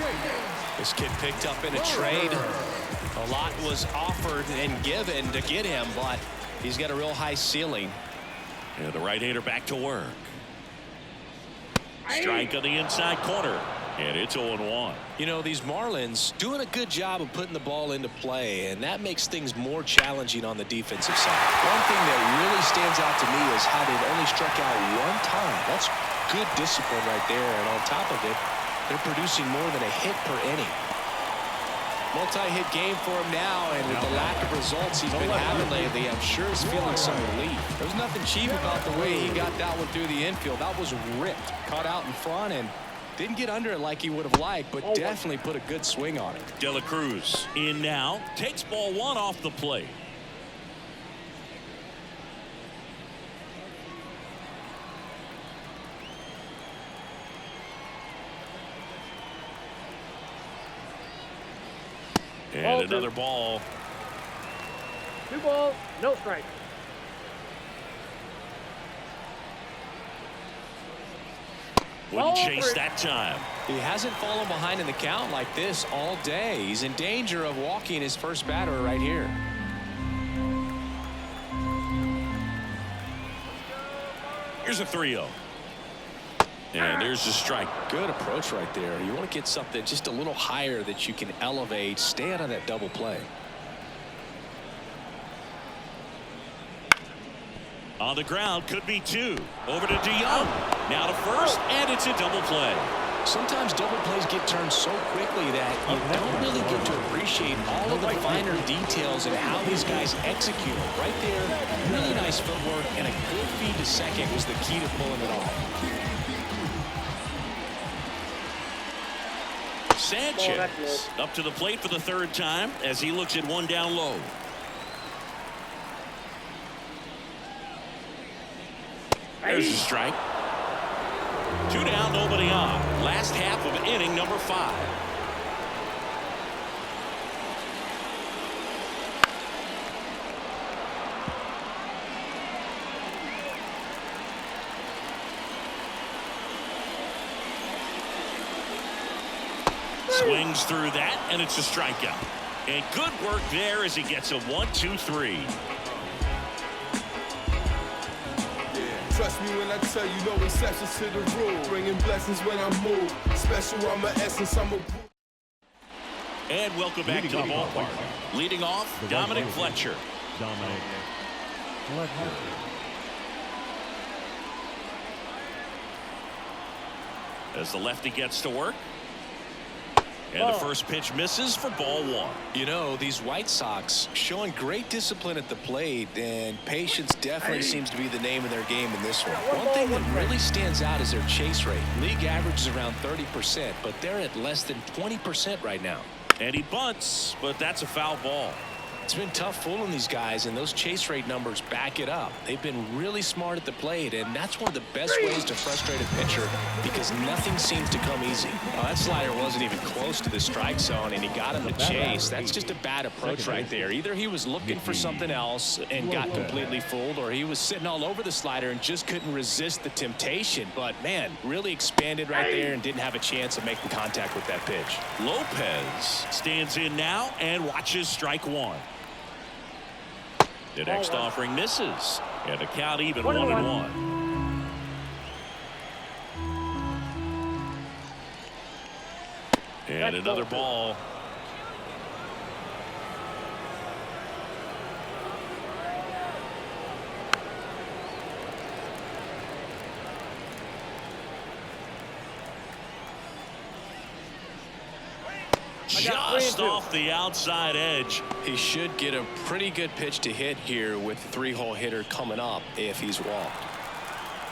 Speaker 2: This kid picked up in a trade. A lot was offered and given to get him, but he's got a real high ceiling.
Speaker 1: And the right-hander back to work. Strike on the inside corner, and it's 0-1.
Speaker 2: These Marlins doing a good job of putting the ball into play, and that makes things more challenging on the defensive side. One thing that really stands out to me is how they've only struck out 1 time. That's good discipline right there, and on top of it, they're producing more than a hit per inning. Multi-hit game for him now, and with the lack of results he's been having lately, I'm sure he's feeling some relief. There's nothing cheap about the way he got that one through the infield. That was ripped, caught out in front, and didn't get under it like he would have liked, but definitely put a good swing on it.
Speaker 1: De La Cruz in now, takes ball 1 off the plate. And another ball.
Speaker 4: 2 balls, no strike.
Speaker 1: Wouldn't chase that time.
Speaker 2: He hasn't fallen behind in the count like this all day. He's in danger of walking his first batter right here.
Speaker 1: Here's a 3-0. And there's the strike.
Speaker 2: Good approach right there. You want to get something just a little higher that you can elevate. Stay out of that double play.
Speaker 1: On the ground, could be 2. Over to DeYoung. Now to first, and it's a double play.
Speaker 2: Sometimes double plays get turned so quickly that you don't really get to appreciate all of the finer details and how these guys execute. Right there, really nice footwork, and a good feed to second was the key to pulling it off.
Speaker 1: Sanchez up to the plate for the 3rd time as he looks at 1 down low. There's a strike. 2 down, nobody on. Last half of inning number 5. Swings through that, and it's a strikeout. And good work there as he gets a 1-2-3.
Speaker 7: Trust me when I tell you, no exceptions to the rule. Bringing blessings when I move. Special, I'm an essence, I'm a...
Speaker 1: And welcome back to the ballpark. Leading off, Dominic Fletcher.
Speaker 3: Dominic Fletcher.
Speaker 1: As the lefty gets to work. And the first pitch misses for ball 1.
Speaker 2: You know, these White Sox showing great discipline at the plate, and patience definitely seems to be the name of their game in this one. One thing that really stands out is their chase rate. League average is around 30%, but they're at less than 20% right now.
Speaker 1: And he bunts, but that's a foul ball.
Speaker 2: It's been tough fooling these guys, and those chase rate numbers back it up. They've been really smart at the plate, and that's one of the best ways to frustrate a pitcher because nothing seems to come easy. That slider wasn't even close to the strike zone, and he got him to chase. That's just a bad approach right there. Either he was looking for something else and got completely fooled, or he was sitting all over the slider and just couldn't resist the temptation. But, man, really expanded right there and didn't have a chance of making contact with that pitch.
Speaker 1: Lopez stands in now and watches strike 1. The next offering misses, and the count even 1-1. And another ball. Just off the outside edge.
Speaker 2: He should get a pretty good pitch to hit here with the 3-hole hitter coming up if he's walked.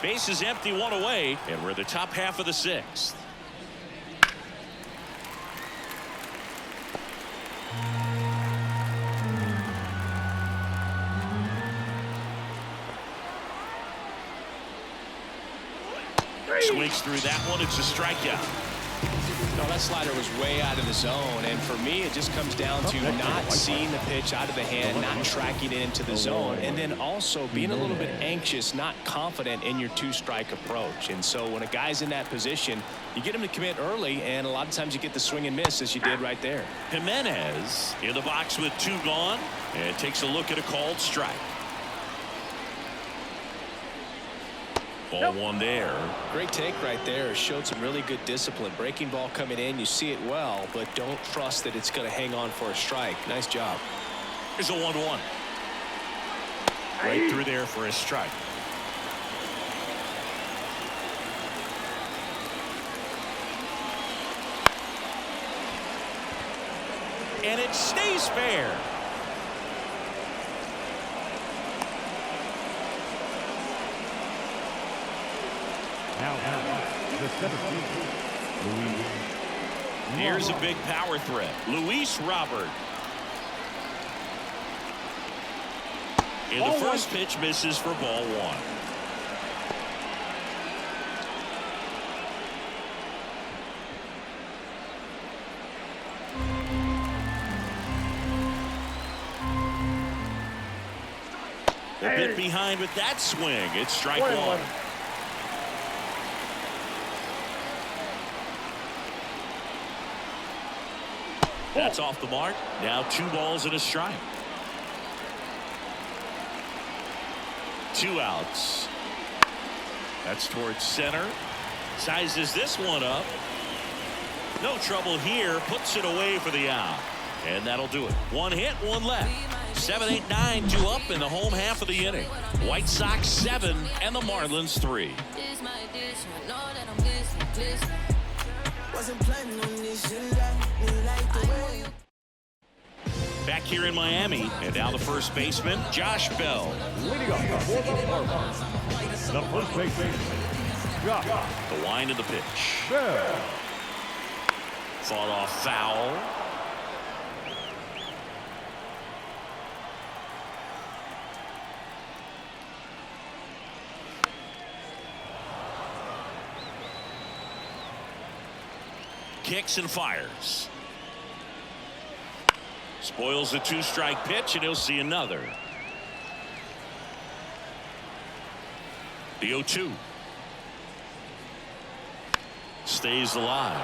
Speaker 1: Base is empty, 1 away, and we're in the top half of the 6th. Swings through that one. It's a strikeout.
Speaker 2: No, that slider was way out of the zone, and for me it just comes down to not seeing the pitch out of the hand, not tracking it into the zone, and then also being a little bit anxious, not confident in your 2-strike approach. And so when a guy's in that position, you get him to commit early, and a lot of times you get the swing and miss as you did right there.
Speaker 1: Jimenez in the box with 2 gone, and takes a look at a called strike. Ball 1 there.
Speaker 2: Great take right there. Showed some really good discipline. Breaking ball coming in, you see it well, but don't trust that it's going to hang on for a strike. Nice job.
Speaker 1: Here's a 1-1. Right through there for a strike. And it stays fair.
Speaker 3: Now, the 17th, Luis.
Speaker 1: Here's a big power threat. Luis Robert. And the first pitch misses for ball 1. A bit behind with that swing. It's strike 1. That's off the mark. Now 2 balls and a strike. 2 outs. That's towards center. Sizes this one up. No trouble here. Puts it away for the out. And that'll do it. 1 hit, 1 left. 7, 8, 9, 2 up in the home half of the inning. White Sox 7 and the Marlins 3. Back here in Miami, and now the first baseman, Josh Bell.
Speaker 3: Leading up for the Marlins, the first baseman, Josh.
Speaker 1: The wind of the pitch.
Speaker 3: Bell.
Speaker 1: Fought off foul. Kicks and fires. Spoils the 2-strike pitch, and he'll see another. The 0-2. Stays alive.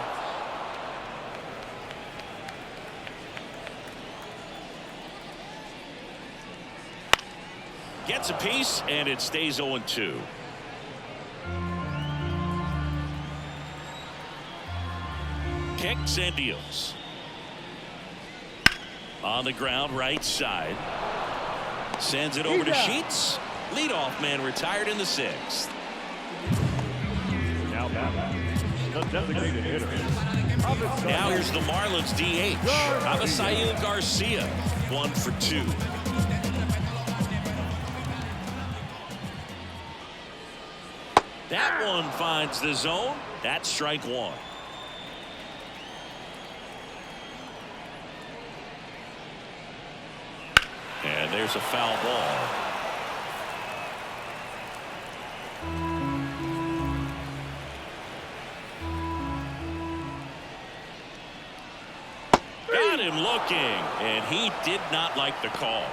Speaker 1: Gets a piece, and it stays 0-2. Kicks and deals. On the ground, right side. Sends it over to Sheets. Leadoff man retired in the 6th.
Speaker 3: Now the designated hitter.
Speaker 1: Now here's the Marlins DH. Avisail Garcia. 1 for 2. That one finds the zone. That's strike 1. And there's a foul ball. Got him looking, and he did not like the call.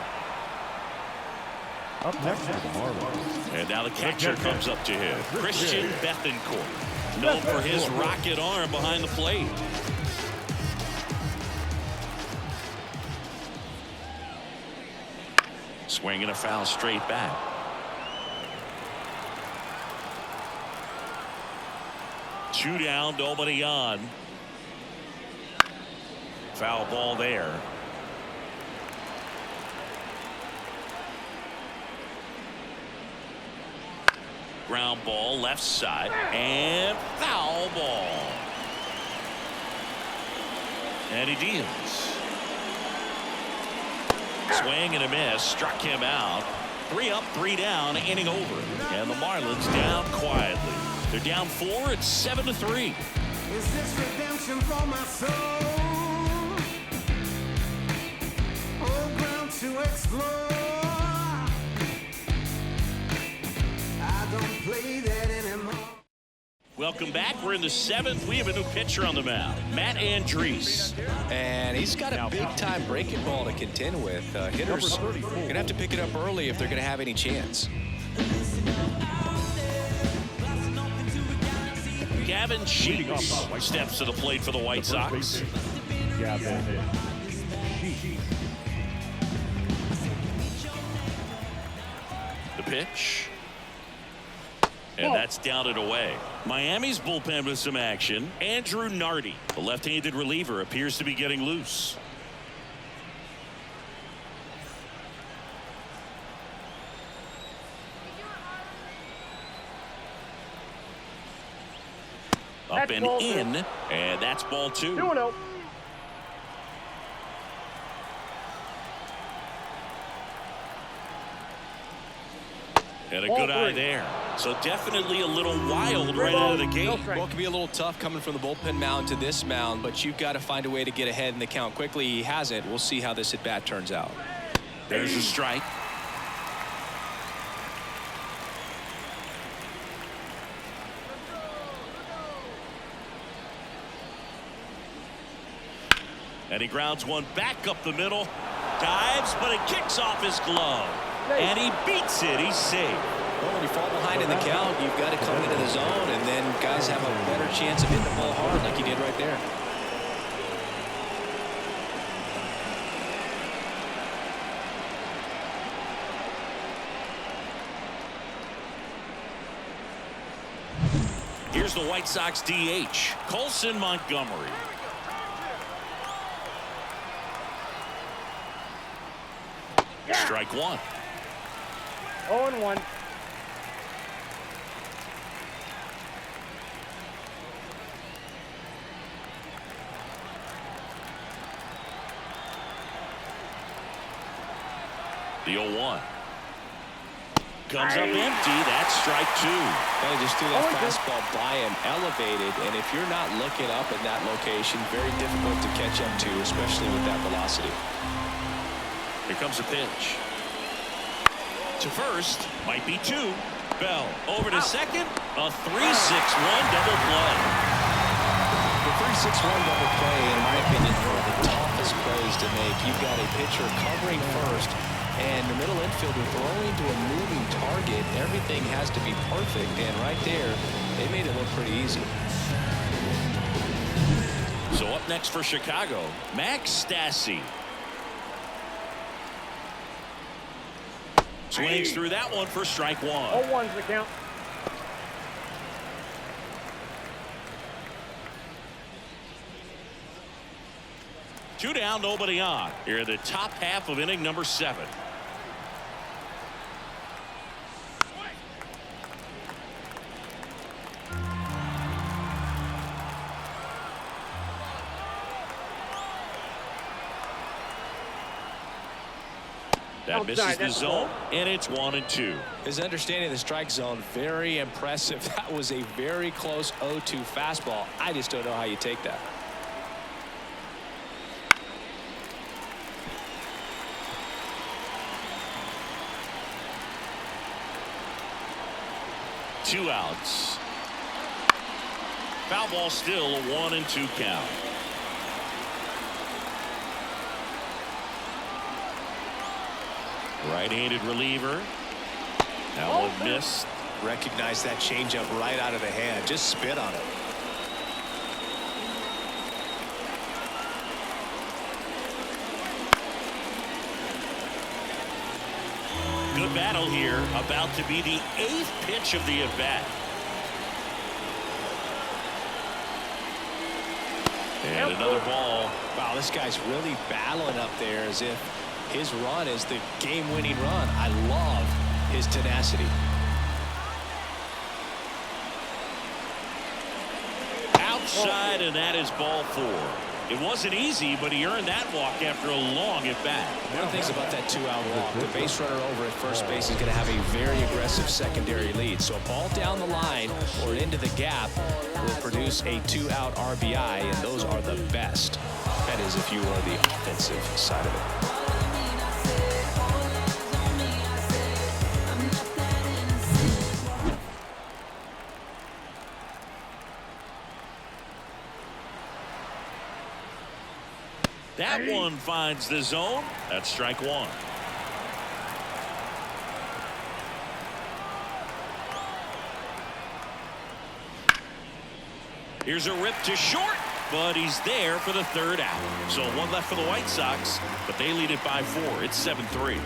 Speaker 3: Up next to the Marlins.
Speaker 1: And now the catcher comes up to him. Christian Bethancourt, known for his rocket arm behind the plate. Swinging a foul straight back. Two down, nobody on. Foul ball there. Ground ball left side and foul ball. And he deals. Swing and a miss, struck him out. 3 up, 3 down, inning over. And the Marlins down quietly. They're down 4. It's 7-3.
Speaker 5: Is this redemption for my soul? Old ground to explore. I don't play that anymore.
Speaker 1: Welcome back. We're in the 7th. We have a new pitcher on the mound, Matt Andriese.
Speaker 6: And he's got a big-time breaking ball to contend with. Hitters are going to have to pick it up early if they're going to have any chance.
Speaker 1: Gavin Sheets steps to the plate for the White Sox.
Speaker 3: Gavin Sheets.
Speaker 1: The pitch. And that's down and away. Miami's bullpen with some action. Andrew Nardi, the left-handed reliever, appears to be getting loose. Up and in, and that's ball 2.
Speaker 4: 2-0.
Speaker 1: And a good eye there. So definitely a little wild right out of the gate.
Speaker 6: Well, it can be a little tough coming from the bullpen mound to this mound, but you've got to find a way to get ahead in the count quickly. He hasn't. We'll see how this at-bat turns out.
Speaker 1: There's a strike. And he grounds one back up the middle. Dives, but it kicks off his glove. And he beats it. He's safe.
Speaker 6: Well, when you fall behind in the count, you've got to come into the zone, and then guys have a better chance of hitting the ball hard like he did right there.
Speaker 1: Here's the White Sox DH, Colson Montgomery. Strike one.
Speaker 4: 0-1.
Speaker 1: The 0-1. Comes up empty. That's strike two.
Speaker 6: They just threw that fastball by him, elevated, and if you're not looking up in that location, very difficult to catch up to, especially with that velocity.
Speaker 1: Here comes a pitch. To first, might be two. Bell over to second. A 3-6-1 double play.
Speaker 6: The 3-6-1 double play, in my opinion, are the toughest plays to make. You've got a pitcher covering first, and the middle infielder throwing to a moving target. Everything has to be perfect, and right there, they made it look pretty easy.
Speaker 1: So up next for Chicago, Max Stassi. Swings through that one for strike one.
Speaker 4: 0-1's the count.
Speaker 1: Two down, nobody on. Here in the top half of inning number 7. That misses the zone, and it's 1-2.
Speaker 6: His understanding of the strike zone, very impressive. That was a very close 0-2 fastball. I just don't know how you take that.
Speaker 1: Two outs. Foul ball still, a 1-2 count. Right-handed reliever. That one missed.
Speaker 6: Recognize that changeup right out of the hand. Just spit on it.
Speaker 1: Good battle here. About to be the 8th pitch of the at-bat. And another ball.
Speaker 6: Wow, this guy's really battling up there as if his run is the game-winning run. I love his tenacity.
Speaker 1: Outside, and that is ball 4. It wasn't easy, but he earned that walk after a long at-bat.
Speaker 6: One of the things about that 2-out walk, the base runner over at first base is going to have a very aggressive secondary lead. So a ball down the line or into the gap will produce a 2-out RBI, and those are the best. That is if you are the offensive side of it.
Speaker 1: That one finds the zone. That's strike one. Here's a rip to short, but he's there for the 3rd out. So one left for the White Sox, but they lead it by 4. It's 7-3.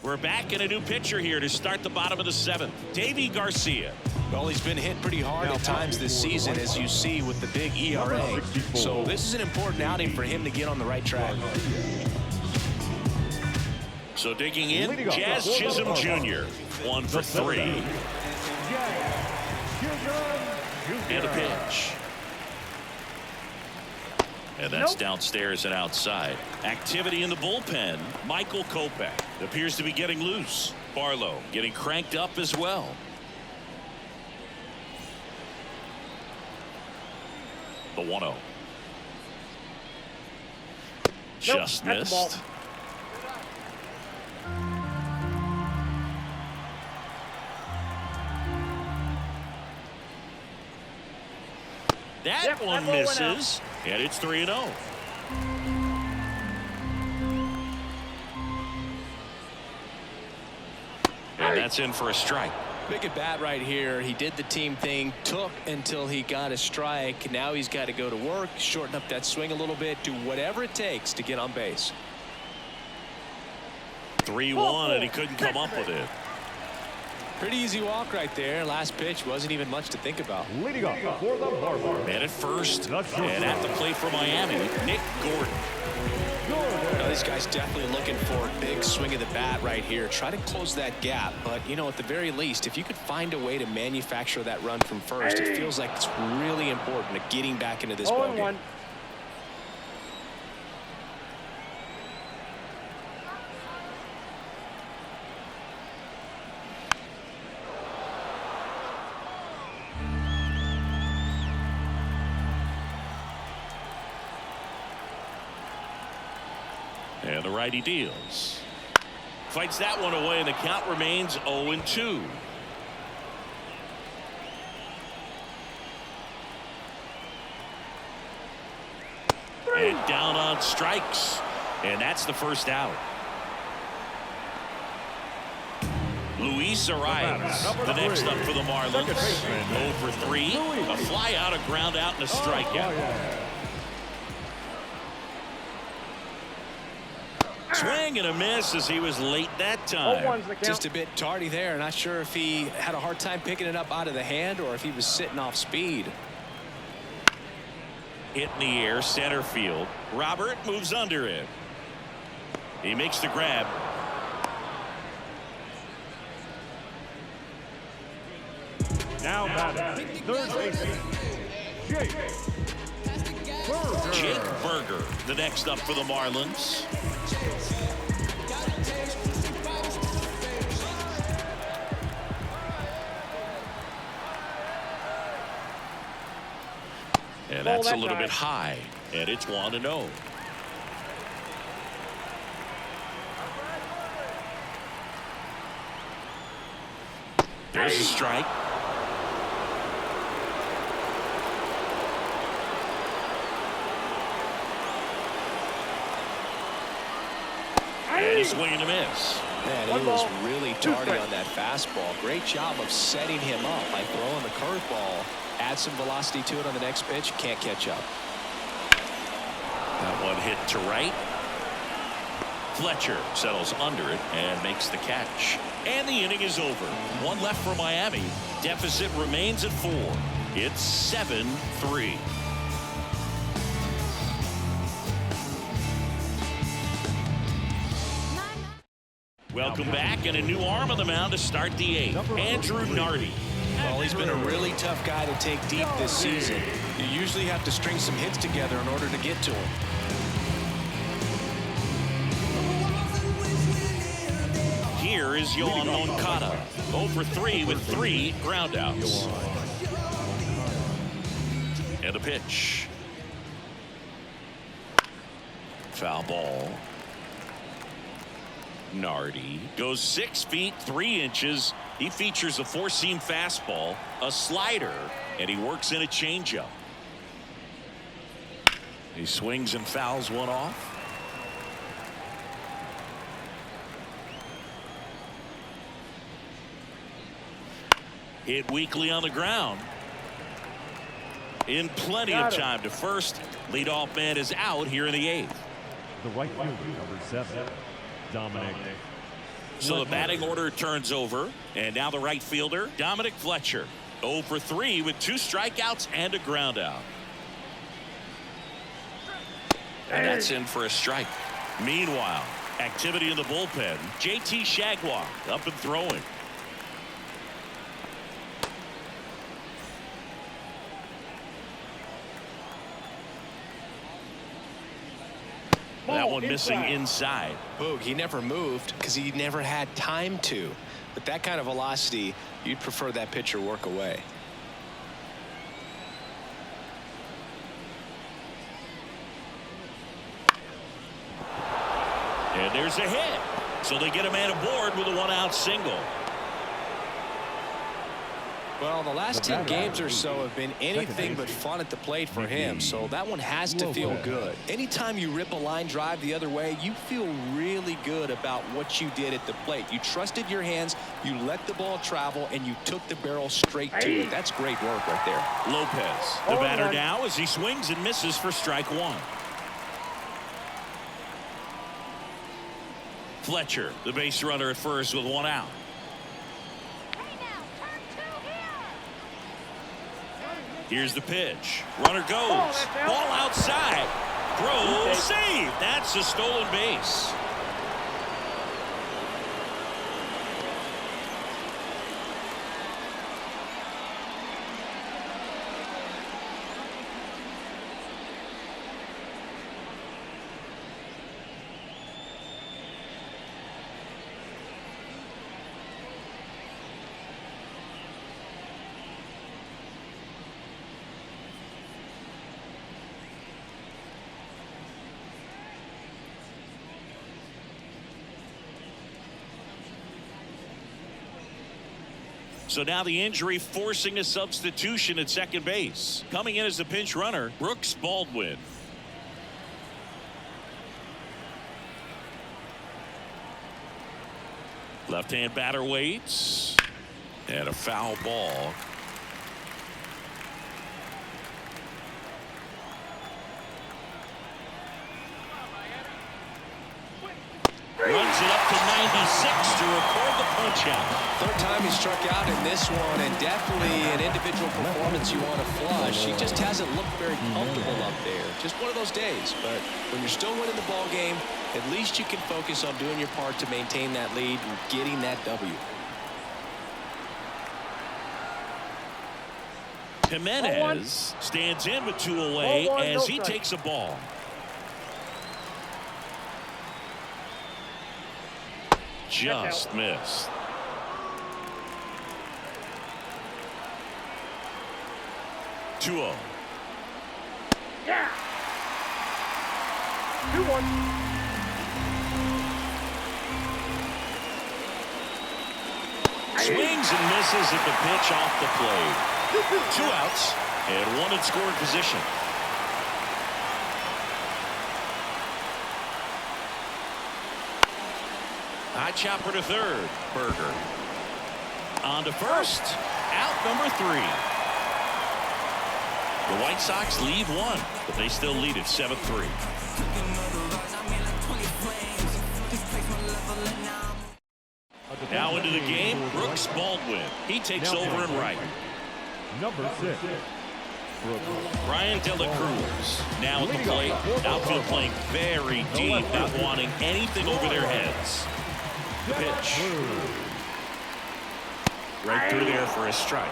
Speaker 1: We're back in a new pitcher here to start the bottom of the 7th. Davy Garcia.
Speaker 6: Well, he's been hit pretty hard at times this season, as you see with the big ERA. So this is an important outing for him to get on the right track.
Speaker 1: So digging in, Jazz Chisholm Jr. 1 for 3. And a pitch. And that's downstairs and outside. Activity in the bullpen. Michael Kopech appears to be getting loose. Barlow getting cranked up as well. The 1-0. Just missed. That one misses, and it's 3-0. And that's in for a strike.
Speaker 6: Big at bat right here. He did the team thing, took until he got a strike. Now he's got to go to work, shorten up that swing a little bit, do whatever it takes to get on base.
Speaker 1: 3-1, and he couldn't come up with it.
Speaker 2: Pretty easy walk right there. Last pitch wasn't even much to think about.
Speaker 3: Leading off for the Marlins.
Speaker 1: Man at first, and at the plate for Miami, Nick Gordon.
Speaker 6: This guy's definitely looking for a big swing of the bat right here. Try to close that gap. But, you know, at the very least, if you could find a way to manufacture that run from first, it feels like it's really important to getting back into this ballgame.
Speaker 4: 0-1.
Speaker 1: And the righty deals. Fights that one away, and the count remains 0-2. And down on strikes. And that's the first out. Luis Arias, the next up for the Marlins. 0 for 3. A fly out, a ground out, and a strikeout. Swing and a miss as he was late that time.
Speaker 4: 0-1's the count.
Speaker 2: Just a bit tardy there. Not sure if he had a hard time picking it up out of the hand or if he was sitting off speed.
Speaker 1: Hit in the air, center field. Robert moves under it. He makes the grab.
Speaker 3: Now batting, third baseman,
Speaker 1: Jake Berger, the next up for the Marlins. And that's a little bit high, and it's 1-0. There's a strike. And a swing and a miss.
Speaker 6: Man, he was really tardy on that fastball. Great job of setting him up by throwing the curveball. Add some velocity to it on the next pitch. Can't catch up.
Speaker 1: That one hit to right. Fletcher settles under it and makes the catch. And the inning is over. One left for Miami. Deficit remains at 4. It's 7-3. Welcome back, and a new arm on the mound to start the 8th. Andrew Nardi.
Speaker 6: Well, he's been a really tough guy to take deep this season. You usually have to string some hits together in order to get to him.
Speaker 1: Here is Yohan Moncada. 0 for 3 with 3 groundouts. And a pitch. Foul ball. Nardi goes 6 feet 3 inches. He features a 4-seam fastball, a slider, and he works in a changeup. He swings and fouls one off. Hit weakly on the ground. In plenty of time to first. Leadoff man is out here in the 8th.
Speaker 3: the right fielder, number 7, Dominic.
Speaker 1: So the batting order turns over, and now the right fielder, Dominic Fletcher. 0 for 3 with 2 strikeouts and a ground out. And that's in for a strike. Meanwhile, activity in the bullpen. JT Shagwar up and throwing. That one missing inside.
Speaker 6: Boog, he never moved because he never had time to. But that kind of velocity, you'd prefer that pitcher work away.
Speaker 1: And there's a hit. So they get a man aboard with a 1-out single.
Speaker 6: Well, the last 10 games or so have been anything but fun at the plate for him, so that one has to feel good. Anytime you rip a line drive the other way, you feel really good about what you did at the plate. You trusted your hands, you let the ball travel, and you took the barrel straight to it. That's great work right there.
Speaker 1: Lopez, the batter now, as he swings and misses for strike 1. Fletcher, the base runner at first with one out. Here's the pitch. Runner goes. Ball outside. Throw, save. That's a stolen base. So now the injury forcing a substitution at second base. Coming in as the pinch runner, Brooks Baldwin. Left-hand batter waits. And a foul ball. Runs it up to 96 to record the punch out.
Speaker 6: Third time he struck out in this one, and definitely an individual performance you want to flush. He just hasn't looked very comfortable up there. Just one of those days. But when you're still winning the ball game, at least you can focus on doing your part to maintain that lead and getting that W.
Speaker 1: Jimenez stands in with 2 away as he takes a ball. Just missed. Two-0.
Speaker 4: Yeah. 2-1.
Speaker 1: Swings and misses at the pitch off the plate. 2 outs and 1 in scoring position. High chopper to third. Berger. On to first. Out number 3. The White Sox lead 1, but they still lead it 7-3. Now into the game, Brooks Baldwin. He takes over in right.
Speaker 3: Number 6.
Speaker 1: Brian De La Cruz now at the plate. Outfield playing very deep, not wanting anything over their heads. The pitch. Right through there for a strike.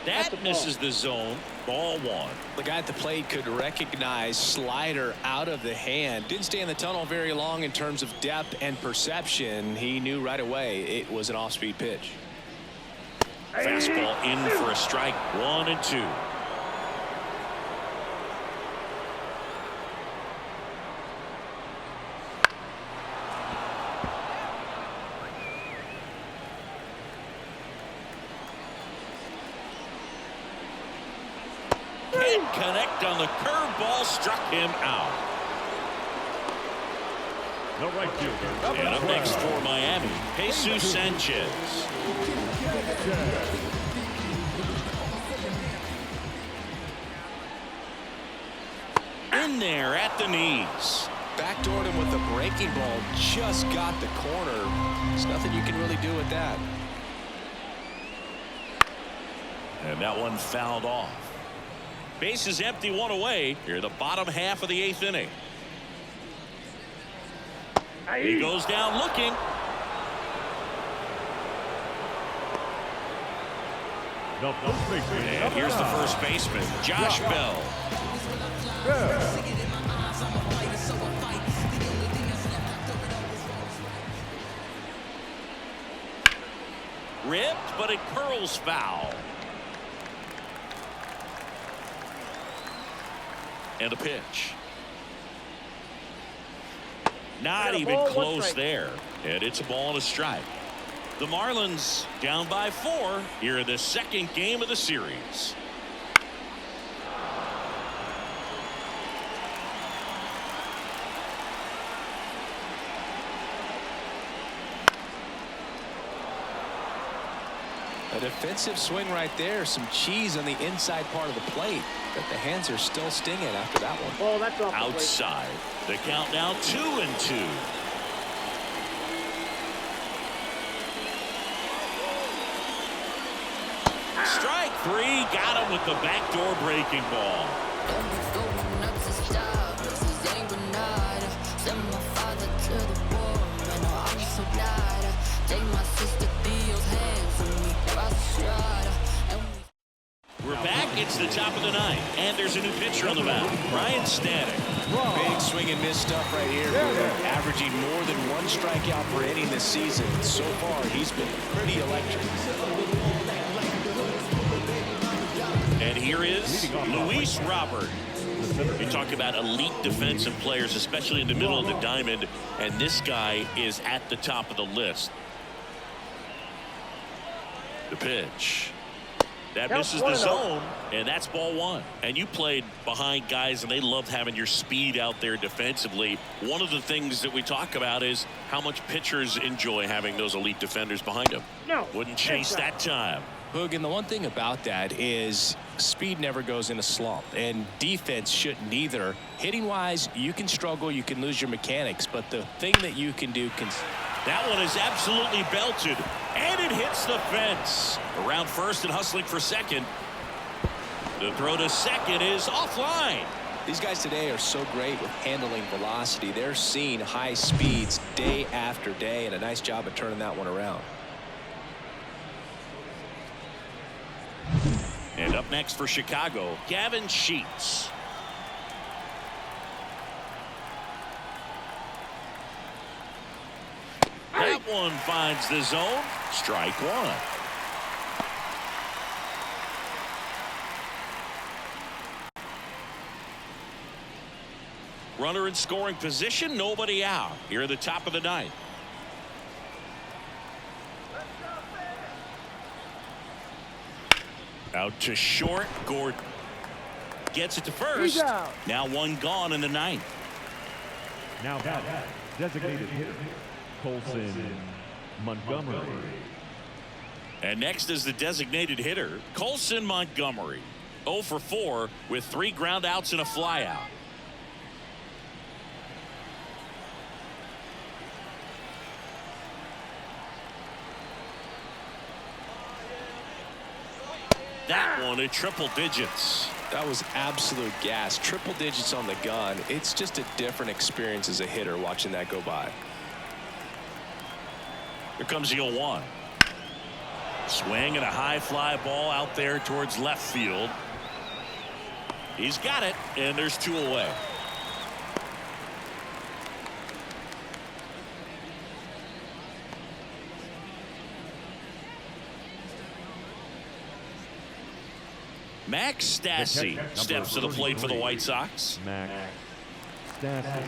Speaker 1: That misses the zone. Ball 1.
Speaker 6: The guy at the plate could recognize slider out of the hand. Didn't stay in the tunnel very long in terms of depth and perception. He knew right away it was an off-speed pitch.
Speaker 1: Fastball in for a strike. 1-2. Can't connect on the curveball, struck him out.
Speaker 3: No right fielder.
Speaker 1: And up next for Miami, Jesus Sanchez. In there at the knees.
Speaker 6: Backdoored him with a breaking ball. Just got the corner. There's nothing you can really do with that.
Speaker 1: And that one fouled off. Base is empty, 1 away. Here, the bottom half of the 8th inning. He goes down looking. And here's the first baseman, Josh Bell. Ripped, but it curls foul. And a pitch. Not even close there. And it's a ball and a strike. The Marlins down by 4 here in the second game of the series.
Speaker 2: A defensive swing right there. Some cheese on the inside part of the plate. But the hands are still stinging after that one.
Speaker 4: Oh, that's off the plate.
Speaker 1: Outside. The count now 2-2. Strike three. Got him with the backdoor breaking ball. We're back. It's the top of the ninth, and there's a new pitcher on the mound, Ryan Stanek.
Speaker 2: Big swing and miss stuff right here. Averaging more than one strikeout per inning this season. So far, he's been pretty electric.
Speaker 1: And here is Luis Robert. You talk about elite defensive players, especially in the middle of the diamond, and this guy is at the top of the list. The pitch. That misses the zone, and that's ball one. And you played behind guys, and they love having your speed out there defensively. One of the things that we talk about is how much pitchers enjoy having those elite defenders behind them.
Speaker 4: No.
Speaker 1: Wouldn't chase that time.
Speaker 2: Hoog, and the one thing about that is speed never goes in a slump, and defense shouldn't either. Hitting-wise, you can struggle, you can lose your mechanics, but the thing that you can do can...
Speaker 1: That one is absolutely belted, and it hits the fence. Around first and hustling for second. The throw to second is offline.
Speaker 2: These guys today are so great with handling velocity. They're seeing high speeds day after day, and a nice job of turning that one around.
Speaker 1: And up next for Chicago, Gavin Sheets. That one finds the zone. Strike one. Runner in scoring position, nobody out. Here at the top of the ninth. Out to short. Gordon gets it to first. Now one gone in the ninth.
Speaker 3: Now batting, designated hitter, Colson Montgomery.
Speaker 1: And next is the designated hitter, Colson Montgomery. 0 for 4 with 3 ground outs and a flyout. That one at triple digits.
Speaker 2: That was absolute gas. Triple digits on the gun. It's just a different experience as a hitter watching that go by.
Speaker 1: Here comes the 0-1. Swing and a high fly ball out there towards left field. He's got it, and there's 2 away. Max Stassi steps to the plate for the White Sox.
Speaker 3: Max Stassi.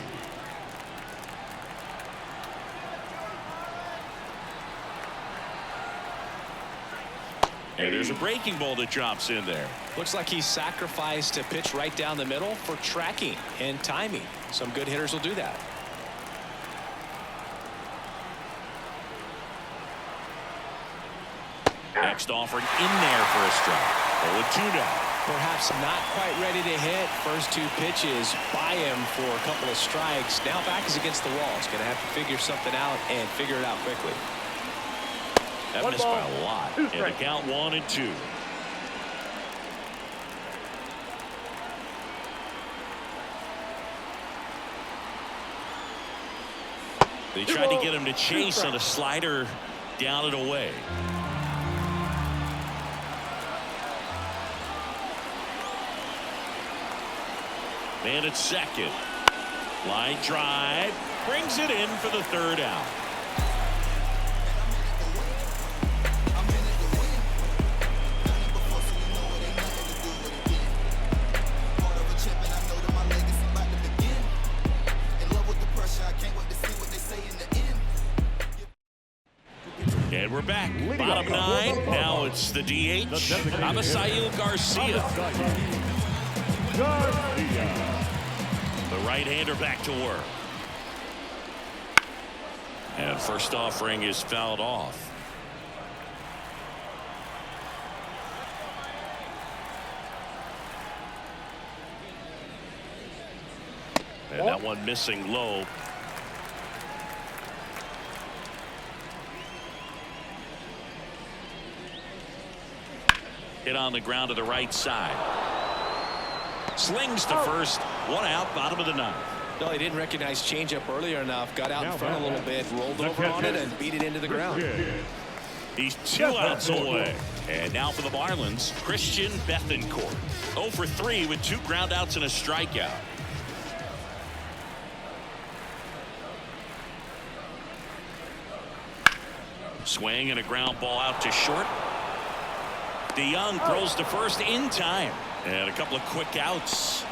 Speaker 1: And there's a breaking ball that drops in there.
Speaker 2: Looks like he sacrificed a pitch right down the middle for tracking and timing. Some good hitters will do that.
Speaker 1: Next offering in there for a strike. 0-2 now.
Speaker 2: Perhaps not quite ready to hit. First 2 pitches by him for a couple of strikes. Now back is against the wall. He's going to have to figure something out and figure it out quickly.
Speaker 1: That missed by a lot. And the count 1-2. They tried to get him to chase on a slider down and away. Man at second. Line drive. Brings it in for the 3rd out. And we're back. Bottom 9. Now it's the DH. Abisail Garcia. The right-hander back to work. And first offering is fouled off. And that one missing low. Hit on the ground to the right side. Slings to first. One out, bottom of the ninth.
Speaker 2: No, he didn't recognize changeup earlier enough. Got out in front a little bit, rolled over on it, and beat it into the ground.
Speaker 1: He's 2 outs away. And now for the Marlins, Christian Bethancourt. 0 for 3 with 2 groundouts and a strikeout. Swing and a ground ball out to short. DeYoung throws to first in time. And a couple of quick outs.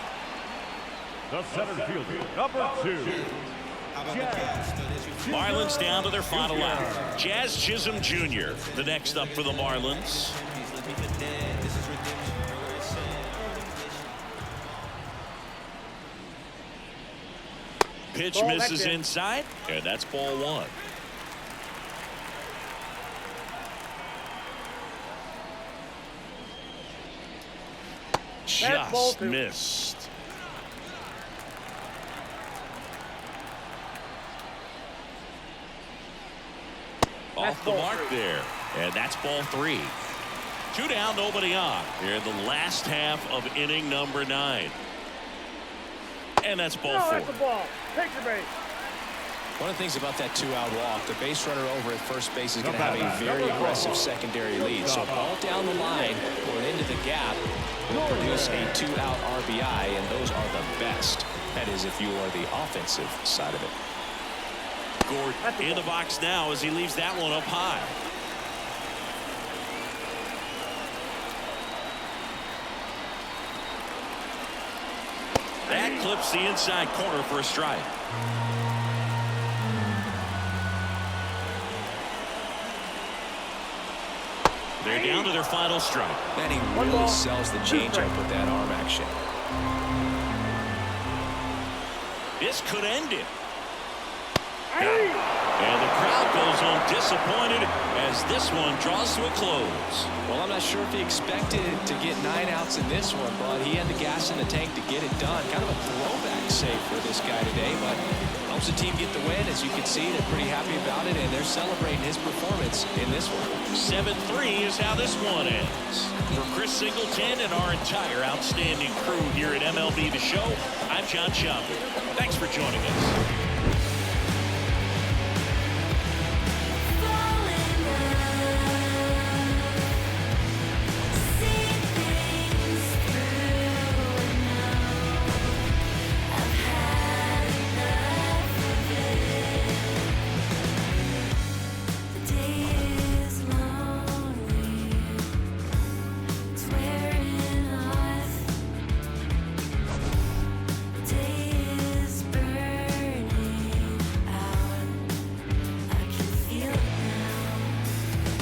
Speaker 3: The center fielder, number 2.
Speaker 1: Marlins down to their final out. Jazz Chisholm Jr. the next up for the Marlins. Pitch misses inside, and that's ball 1. Just missed. Off the mark there. And that's ball 3. 2 down, nobody on. Here in the last half of inning number 9. And that's ball 4.
Speaker 4: That's the ball. Take the base.
Speaker 2: One of the things about that 2-out walk, the base runner over at first base is going to have a very aggressive secondary lead. So ball down the line or into the gap will produce a 2-out RBI, and those are the best. That is, if you are the offensive side of it.
Speaker 1: Gord in the box now as he leaves that one up high. That clips the inside corner for a strike. They're down to their final strike.
Speaker 2: And he really sells the changeup with that arm action.
Speaker 1: This could end it. And the crowd goes home disappointed as this one draws to a close.
Speaker 2: Well, I'm not sure if he expected to get 9 outs in this one, but he had the gas in the tank to get it done. Kind of a throwback save for this guy today, but helps the team get the win. As you can see, they're pretty happy about it, and they're celebrating his performance in this one.
Speaker 1: 7-3 is how this one ends. For Chris Singleton and our entire outstanding crew here at MLB The Show, I'm John Schaumburg. Thanks for joining us.